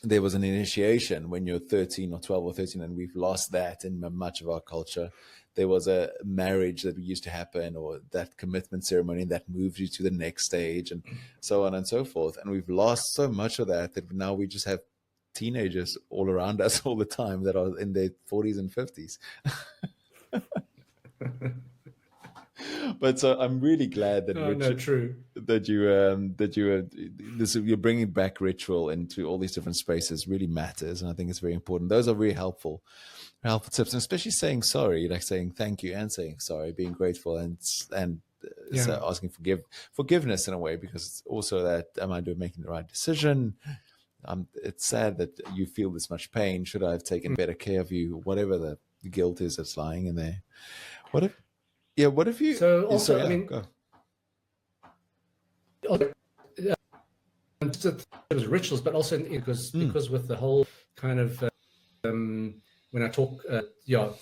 there was an initiation when you're 13 or 12 or 13, and we've lost that in much of our culture. there was a marriage that used to happen, or that commitment ceremony that moved you to the next stage, and so on and so forth. And we've lost so much of that now we just have teenagers all around us all the time that are in their 40s and 50s. But so I'm really glad that you're bringing back ritual into all these different spaces really matters, and I think it's very important. Those are really helpful tips, and especially saying sorry, like saying thank you and saying sorry, being grateful, and so asking forgiveness in a way, because it's also that, am I making the right decision? It's sad that you feel this much pain. Should I have taken better care of you? Whatever the guilt is that's lying in there. What if you? So also, I mean, go. It was rituals, but also because with the whole kind of when I talk,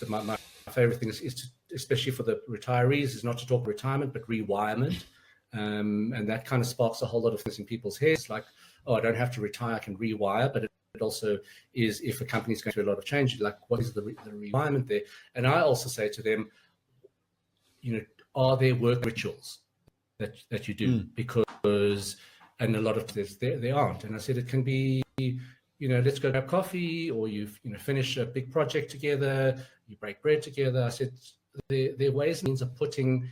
my favorite thing is to, especially for the retirees, is not to talk retirement but rewirement, and that kind of sparks a whole lot of things in people's heads, like, oh, I don't have to retire, I can rewire. But it also is, if a company is going through a lot of change, like, what is the rewirement there? And I also say to them, are there work rituals that you do? Because, and a lot of this there aren't. And I said, it can be, let's go grab coffee, or finish a big project together, you break bread together. I said, there are ways and means of putting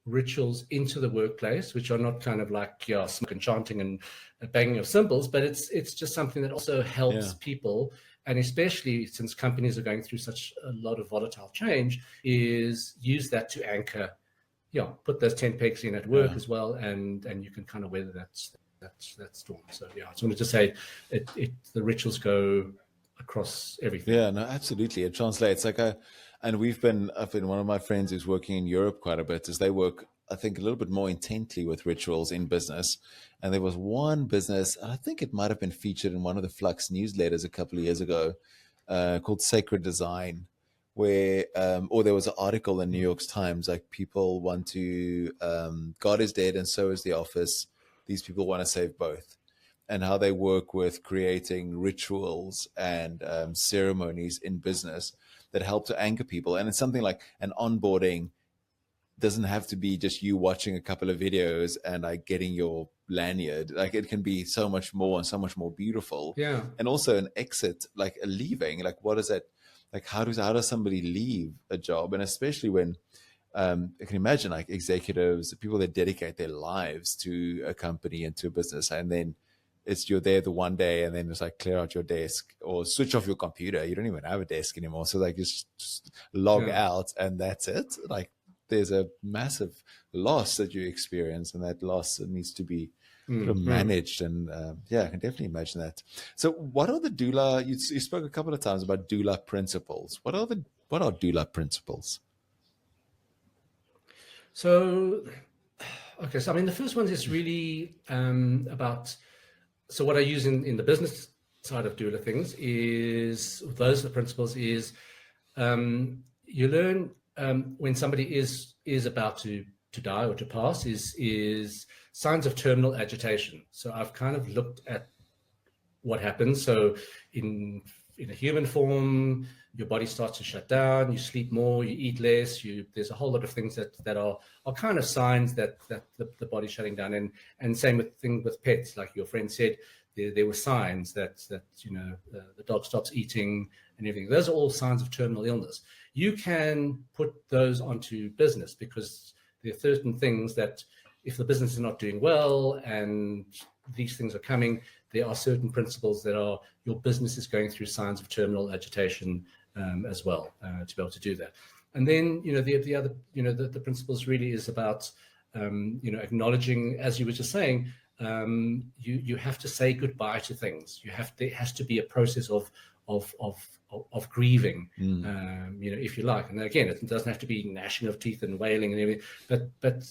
rituals into the workplace, which are not kind of like smoke and chanting and banging of cymbals, but it's just something that also helps people. And especially since companies are going through such a lot of volatile change, is use that to anchor, put those 10 pegs in at work as well, and you can kind of weather that storm. So I just wanted to say the rituals go across everything. Yeah, no, absolutely. It translates and I've been one of my friends who's working in Europe quite a bit, as they work, I think, a little bit more intently with rituals in business. And there was one business, and I think it might have been featured in one of the Flux newsletters a couple of years ago, called Sacred Design, where, or there was an article in New York Times, like, people want to, God is dead and so is the office. These people want to save both. And how they work with creating rituals and ceremonies in business that help to anchor people. And it's something like an onboarding doesn't have to be just you watching a couple of videos and like getting your lanyard. Like, it can be so much more and so much more beautiful. Yeah. And also an exit, like a leaving. Like, what is that? Like, how does somebody leave a job? And especially when I can imagine, like, executives, people that dedicate their lives to a company and to a business, and then you're there the one day, and then it's like, clear out your desk or switch off your computer. You don't even have a desk anymore. So like, just log out, and that's it. Like, there's a massive loss that you experience, and that loss needs to be sort of managed. And I can definitely imagine that. So what are the doula, you spoke a couple of times about doula principles. What are doula principles? So, okay. So, I mean, the first one is really about, so what I use in the business side of doula things is, those are the principles, is you learn when somebody is about to die or to pass, is signs of terminal agitation. So I've kind of looked at what happens. So in a human form, your body starts to shut down, you sleep more, you eat less, there's a whole lot of things that are kind of signs that the body's shutting down. And same with pets, like your friend said, there were signs that the dog stops eating and everything. Those are all signs of terminal illness. You can put those onto business, because there are certain things that, if the business is not doing well and these things are coming, there are certain principles that are, your business is going through signs of terminal agitation as well, to be able to do that. And then, the other, the principles really is about, acknowledging, as you were just saying, you have to say goodbye to things. There has to be a process of grieving, if you like. And again, it doesn't have to be gnashing of teeth and wailing and everything, but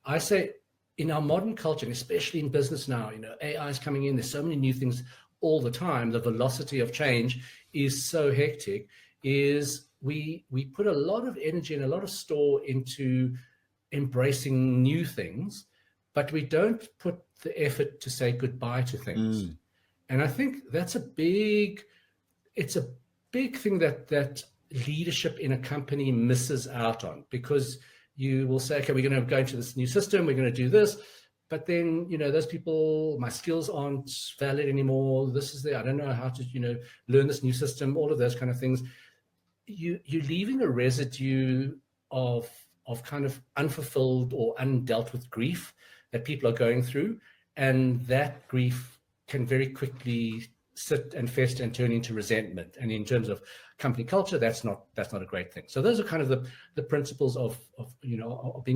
I say, in our modern culture, and especially in business now, AI is coming in, there's so many new things all the time, the velocity of change is so hectic, is we put a lot of energy and a lot of store into embracing new things, but we don't put the effort to say goodbye to things. And I think that's a big thing that leadership in a company misses out on, because you will say, okay, we're going to go into this new system, we're going to do this, but then, those people, my skills aren't valid anymore. I don't know how to, learn this new system, all of those kind of things. You're leaving a residue of kind of unfulfilled or undealt with grief that people are going through. And that grief can very quickly sit and fester and turn into resentment. And in terms of company culture, that's not a great thing. So those are kind of the principles of being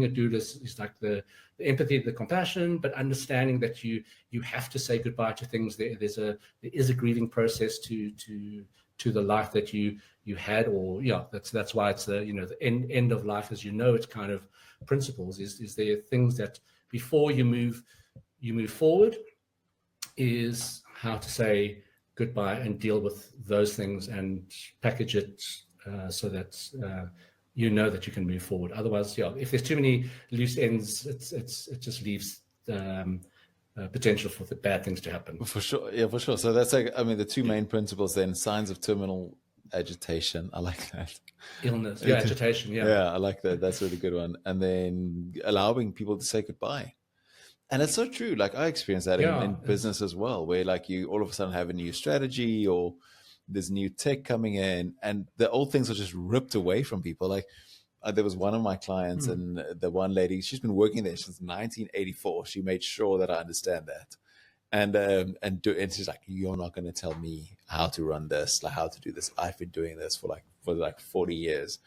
a doula, is like the empathy, the compassion, but understanding that you have to say goodbye to things. There is a grieving process to the life that you had, or that's why it's the end of life, as it's kind of principles. Is there things that before you move forward, is how to say goodbye and deal with those things and package it so that that you can move forward. Otherwise, if there's too many loose ends, it just leaves potential for the bad things to happen. For sure. Yeah, for sure. So that's the two main principles then: signs of terminal agitation. I like that. Illness. Yeah, agitation. Yeah. Yeah, I like that. That's a really good one. And then allowing people to say goodbye. And it's so true. Like I experienced that in business as well, where like you all of a sudden have a new strategy or there's new tech coming in and the old things are just ripped away from people. Like there was one of my clients and the one lady, she's been working there since 1984. She made sure that I understand that. And she's like, you're not going to tell me how to run this, like how to do this. I've been doing this for 40 years.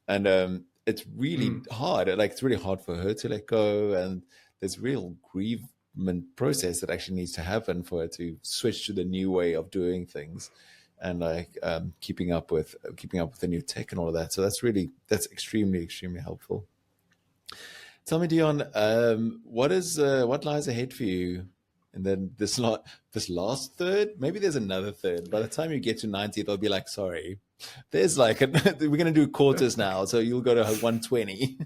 And it's really hard. Like it's really hard for her to let go. And there's real grievement process that actually needs to happen for her to switch to the new way of doing things, and like keeping up with the new tech and all of that. So that's extremely, extremely helpful. Tell me, Dion, what lies ahead for you? And then this last third, maybe there's another third. By the time you get to 90, they'll be like, sorry, there's we're going to do quarters now. So you'll go to 120.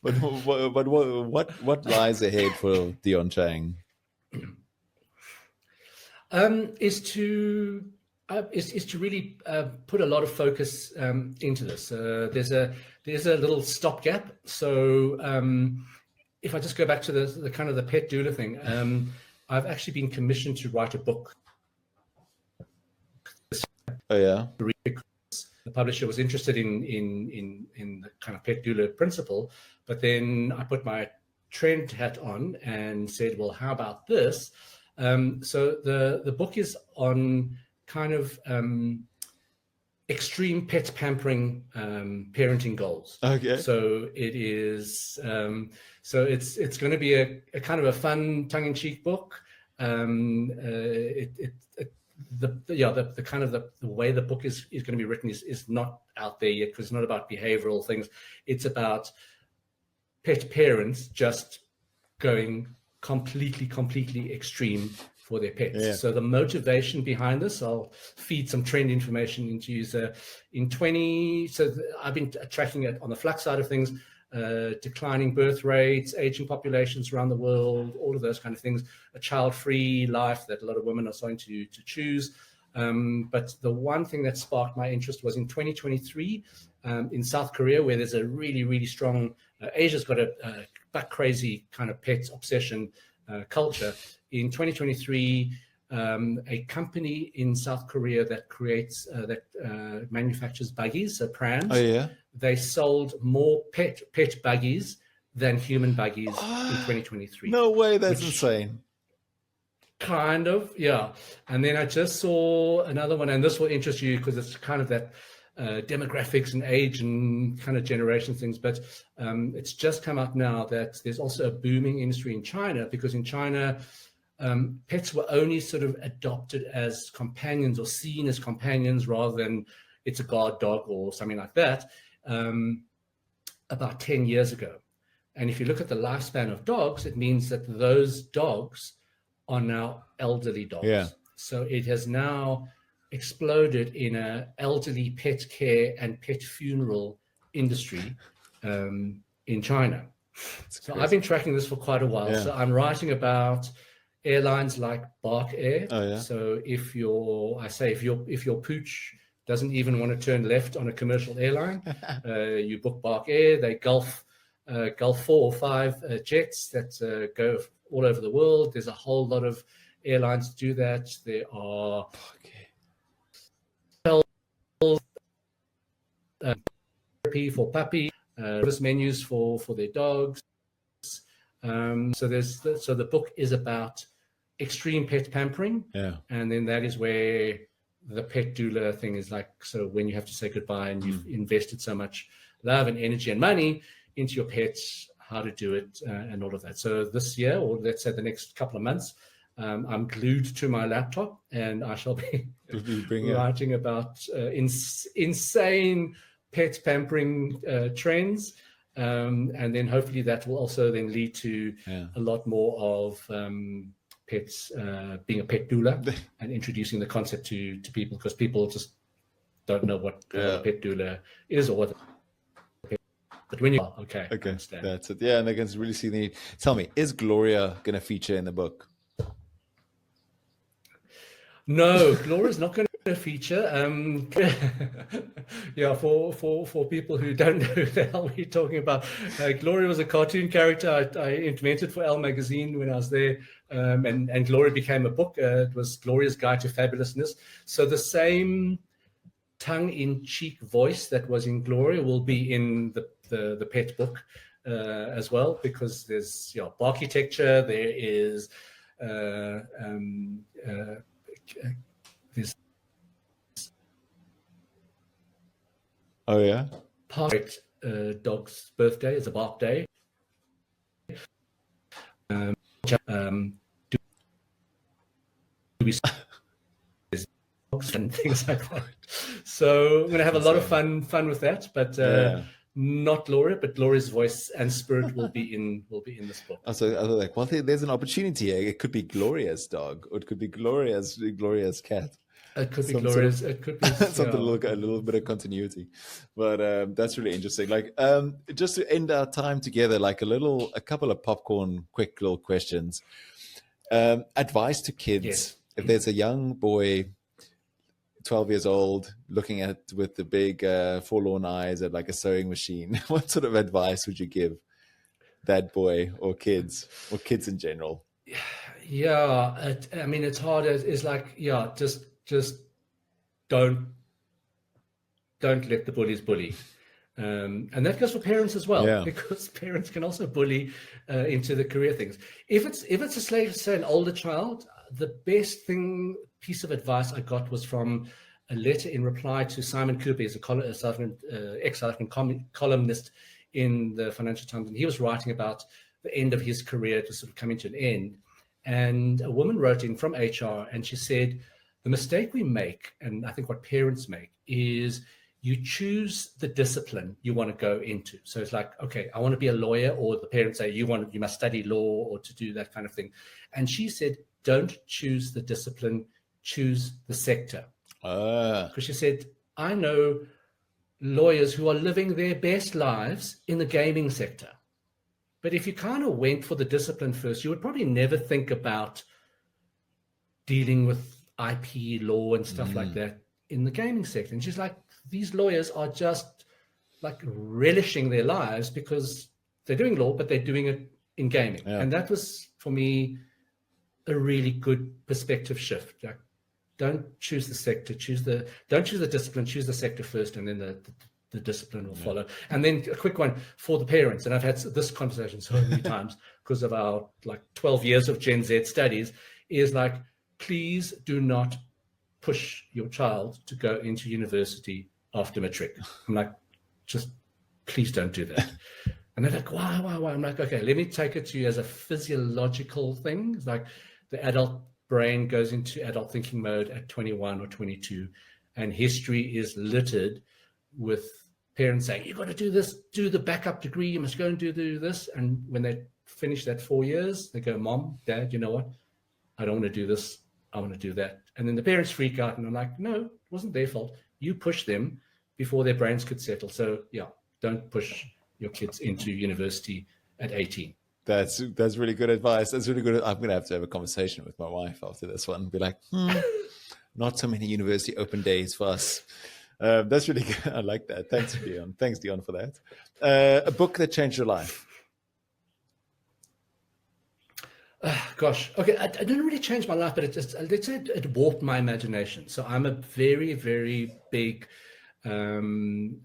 But what lies ahead for Dion Chang? Is to really put a lot of focus into this. There's a little stopgap. So if I just go back to the kind of the pet doula thing, I've actually been commissioned to write a book. Oh yeah. The publisher was interested in the kind of pet doula principle, but then I put my trend hat on and said, well, how about this? So the book is on kind of extreme pet pampering parenting goals. Okay. So it is it's going to be a kind of a fun tongue-in-cheek book. The kind of the way the book is going to be written is not out there yet, because it's not about behavioral things. It's about pet parents just going completely extreme for their pets. Yeah. So the motivation behind this, I'll feed some trend information into you. So I've been tracking it on the Flux side of things, declining birth rates, aging populations around the world, all of those kind of things, a child-free life that a lot of women are starting to choose. But the one thing that sparked my interest was in 2023 in South Korea, where there's a really, really strong, Asia's got a buck crazy kind of pet obsession culture. In 2023, a company in South Korea that creates, manufactures buggies, so prams. Oh yeah. They sold more pet buggies than human buggies in 2023. No way, that's insane. Kind of, yeah. And then I just saw another one, and this will interest you because it's kind of that demographics and age and kind of generation things. But it's just come up now that there's also a booming industry in China, because in China, pets were only sort of adopted as companions or seen as companions rather than it's a guard dog or something like that, about 10 years ago. And if you look at the lifespan of dogs, it means that those dogs are now elderly dogs. Yeah. So it has now exploded in a elderly pet care and pet funeral industry in China. So crazy. I've been tracking this for quite a while. Yeah. So I'm writing about airlines like Bark Air. Oh, yeah. So if your pooch doesn't even want to turn left on a commercial airline. You book Bark Air, they Gulf 4 or 5 jets that go all over the world. There's a whole lot of airlines do that. There are therapy for puppy, menus for their dogs. So the book is about extreme pet pampering, and then that is where the pet doula thing is like. So when you have to say goodbye and you've invested so much love and energy and money into your pets, how to do it, and all of that. So this year, or let's say the next couple of months, I'm glued to my laptop, and I shall be writing about insane pet pampering trends. And then hopefully that will also then lead to a lot more of pets being a pet doula and introducing the concept to people, because people just don't know what a pet doula is or what. But when you okay, that's it. Yeah, and they can really see the need. Tell me, is Gloria going to feature in the book? No, Gloria's not going to feature. For people who don't know who the hell we're talking about, Gloria was a cartoon character I invented for Elle magazine when I was there, and Gloria became a book. It was Gloria's Guide to Fabulousness. So the same tongue-in-cheek voice that was in Gloria will be in the pet book as well, because there's architecture, there is this part dog's birthday is a bark day. And things like that. So I'm going to have a lot of fun with that, but not Gloria, but Gloria's voice and spirit will be in this book. So I was like, well, there's an opportunity here. It could be Gloria's dog, or it could be Gloria's cat. It could be Gloria's. It could be something a little bit of continuity, but that's really interesting. Like, just to end our time together, like a couple of popcorn, quick little questions. Advice to kids: if there's a young boy, 12 years old, looking at with the big forlorn eyes at like a sewing machine, what sort of advice would you give that boy or kids in general? Yeah, I mean, it's hard. It's like, just don't let the bullies bully. And that goes for parents as well, because parents can also bully into the career things. If it's say an older child, the best piece of advice I got was from a letter in reply to Simon Cooper. He's a ex-South African columnist in the Financial Times, and he was writing about the end of his career to sort of coming to an end. And a woman wrote in from HR, and she said, the mistake we make, and I think what parents make, is you choose the discipline you want to go into. So it's like, okay, I want to be a lawyer, or the parents say you must study law or to do that kind of thing. And she said, don't choose the discipline, choose the sector. Because she said, I know lawyers who are living their best lives in the gaming sector. But if you kind of went for the discipline first, you would probably never think about dealing with IP law and stuff like that in the gaming sector. And she's like, these lawyers are just like relishing their lives because they're doing law, but they're doing it in gaming. Yeah. And that was, for me, a really good perspective shift. Like, don't choose the sector, don't choose the discipline, choose the sector first, and then the discipline will follow. And then a quick one for the parents, and I've had this conversation so many times because of our 12 years of Gen Z studies, is like, please do not push your child to go into university after matric. I'm like, just please don't do that. And they're like, why? I'm like, okay, let me take it to you as a physiological thing. It's like the adult brain goes into adult thinking mode at 21 or 22, and history is littered with parents saying, you've got to do this, do the backup degree, you must go and do this. And when they finish that 4 years, they go, Mom, Dad, you know what? I don't want to do this. I want to do that. And then the parents freak out, and I'm like, no, it wasn't their fault. You pushed them before their brains could settle. So yeah, don't push your kids into university at 18. That's really good advice. That's really good. I'm going to have a conversation with my wife after this one and be like, not so many university open days for us. That's really good. I like that. Thanks, Dion. Thanks, Dion, for that. A book that changed your life. Gosh, okay, I didn't really change my life, but let's say it warped my imagination. So I'm a very, very big Murakami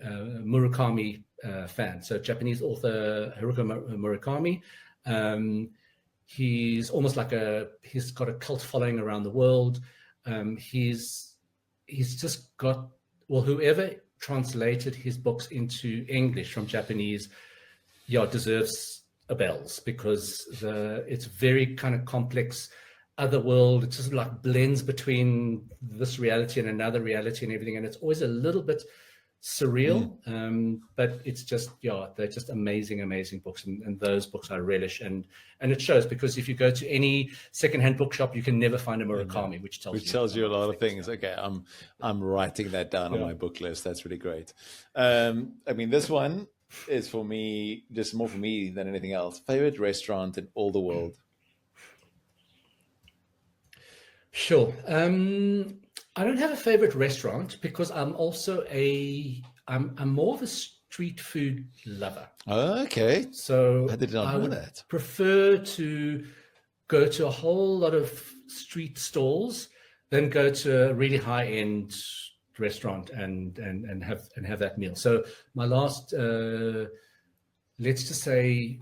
fan. So Japanese author Haruki Murakami. He's almost like he's got a cult following around the world. He's just got, well, whoever translated his books into English from Japanese, deserves a bells, because it's very kind of complex other world. It just like blends between this reality and another reality and everything, and it's always a little bit surreal. But it's just, they're just amazing books, and those books I relish, and it shows, because if you go to any secondhand bookshop, you can never find a Murakami, which tells you a lot of things. Okay, I'm writing that down on my book list. That's really great. I mean, this one is for me, just more for me than anything else. Favorite restaurant in all the world? Sure. I don't have a favorite restaurant, because I'm also I'm more of a street food lover. Oh, okay. So I did not know that. Prefer to go to a whole lot of street stalls than go to a really high-end restaurant and have that meal. So my last, let's just say,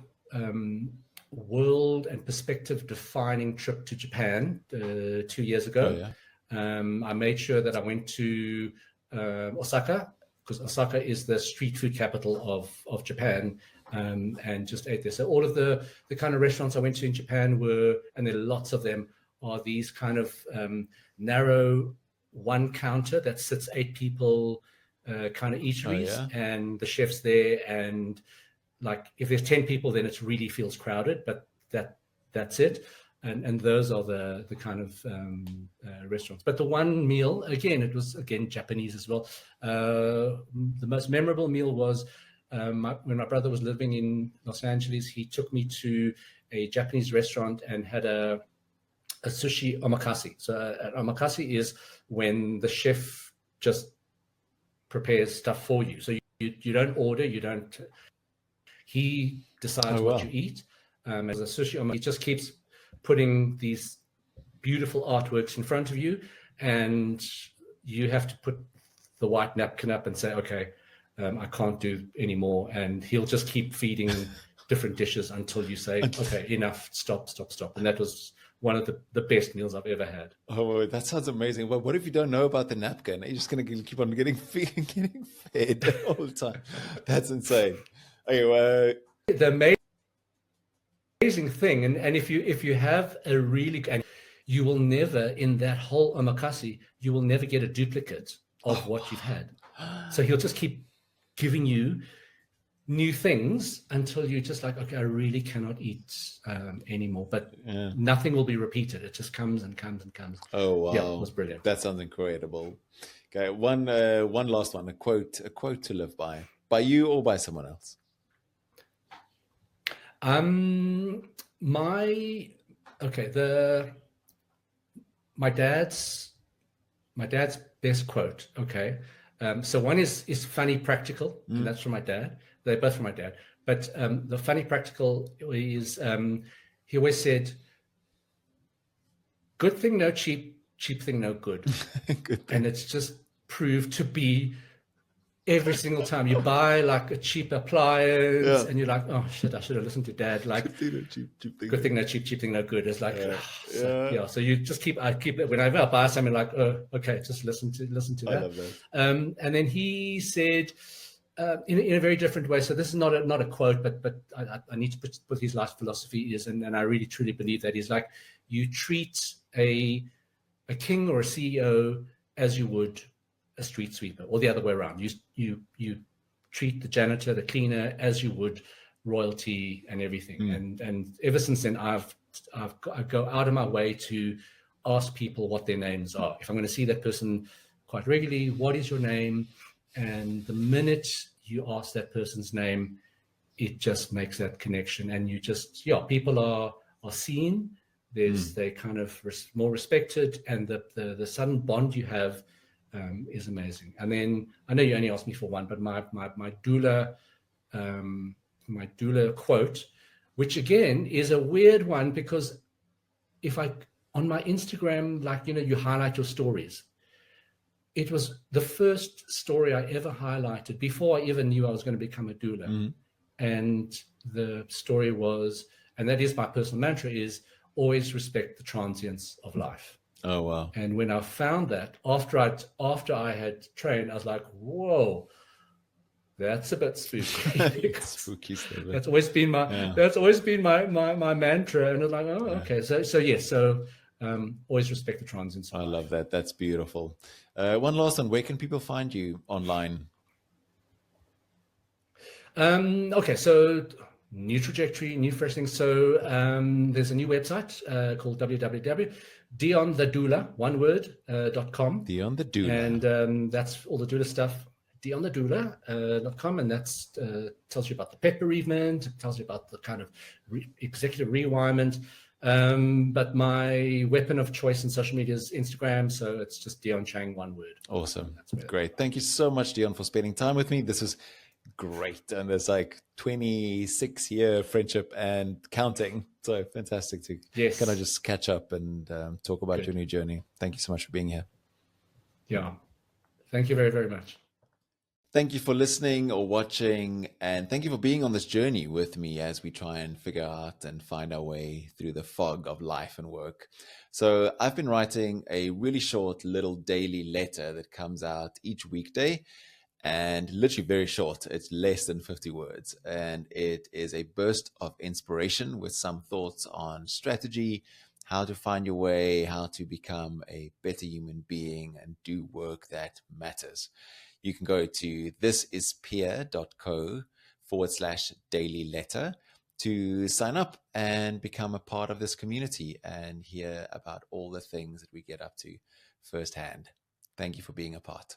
world and perspective defining trip to Japan 2 years ago. I made sure that I went to Osaka, because Osaka is the street food capital of Japan, and just ate there. So all of the kind of restaurants I went to in Japan and there are lots of them, are these kind of narrow one counter that sits 8 people kind of eateries, and the chef's there, and like if there's 10 people, then it really feels crowded, but that's it. And those are the kind of restaurants. But the one meal, again, it was Japanese as well. The most memorable meal was when my brother was living in Los Angeles. He took me to a Japanese restaurant and had a sushi omakase. So an omakase is when the chef just prepares stuff for you. So you don't order, he decides what you eat. As a sushi omakase, he just keeps putting these beautiful artworks in front of you, and you have to put the white napkin up and say, okay, I can't do anymore. And he'll just keep feeding different dishes until you say, okay, enough, stop. And that was one of the best meals I've ever had. Oh, that sounds amazing. But what if you don't know about the napkin? Are you just going to keep on getting fed all the time? That's insane. Okay, the amazing thing, and if you have a really, and you will never, in that whole omakase, you will never get a duplicate of what you've had. So he'll just keep giving you new things until you're just like, okay, I really cannot eat anymore. But nothing will be repeated. It just comes and comes and comes. Oh wow, yeah, it was brilliant. That sounds incredible. Okay, one last one, a quote to live by you or by someone else. My dad's best quote. Okay. So one is funny practical, and that's from my dad. They're both from my dad. But the funny practical is, he always said, good thing no cheap, cheap thing no good. And it's just proved to be every single time you buy like a cheap appliance, and you're like, oh shit, I should have listened to dad. Like, good thing no cheap, cheap thing no good. It's like, so you just I keep it whenever I buy something, like, oh, okay, just listen to that. I love that. And then he said, in a very different way. So this is not a quote, but I need to put his life philosophy is, and I really truly believe that he's like, you treat a king or a CEO as you would a street sweeper, or the other way around. You treat the janitor, the cleaner, as you would royalty and everything. And ever since then, I go out of my way to ask people what their names are. If I'm going to see that person quite regularly, what is your name? And the minute you ask that person's name, it just makes that connection, and you just people are seen. They kind of more respected, and the sudden bond you have is amazing. And then I know you only asked me for one, but my doula, my doula quote, which again is a weird one, because if I, on my Instagram, like, you highlight your stories. It was the first story I ever highlighted before I even knew I was going to become a doula. Mm-hmm. And the story was, and that is my personal mantra, is always respect the transience of life. Oh, wow. And when I found that, after I had trained, I was like, whoa, that's a bit spooky. Spooky stuff. That's always been my mantra. And I was like, oh, okay. So yes. So always respect the transience. I love that. That's beautiful. One last one. Where can people find you online? Okay. So new trajectory, new fresh things. So there's a new website called www.dionthedoula, one word, .com. Dion the Doula. And that's all the doula stuff. DionTheDoula.com, and that's tells you about the pet bereavement, it tells you about the kind of executive rewirement. But my weapon of choice in social media is Instagram, so it's just Dion Chang, one word. Awesome. Great. Thank you so much, Dion, for spending time with me. This is great. And there's like 26-year friendship and counting. So fantastic to kind of just catch up and talk about your new journey. Thank you so much for being here. Yeah. Thank you very, very much. Thank you for listening or watching, and thank you for being on this journey with me as we try and figure out and find our way through the fog of life and work. So I've been writing a really short little daily letter that comes out each weekday, and literally very short. It's less than 50 words, and it is a burst of inspiration with some thoughts on strategy, how to find your way, how to become a better human being and do work that matters. You can go to thisispierre.co/daily letter to sign up and become a part of this community and hear about all the things that we get up to firsthand. Thank you for being a part.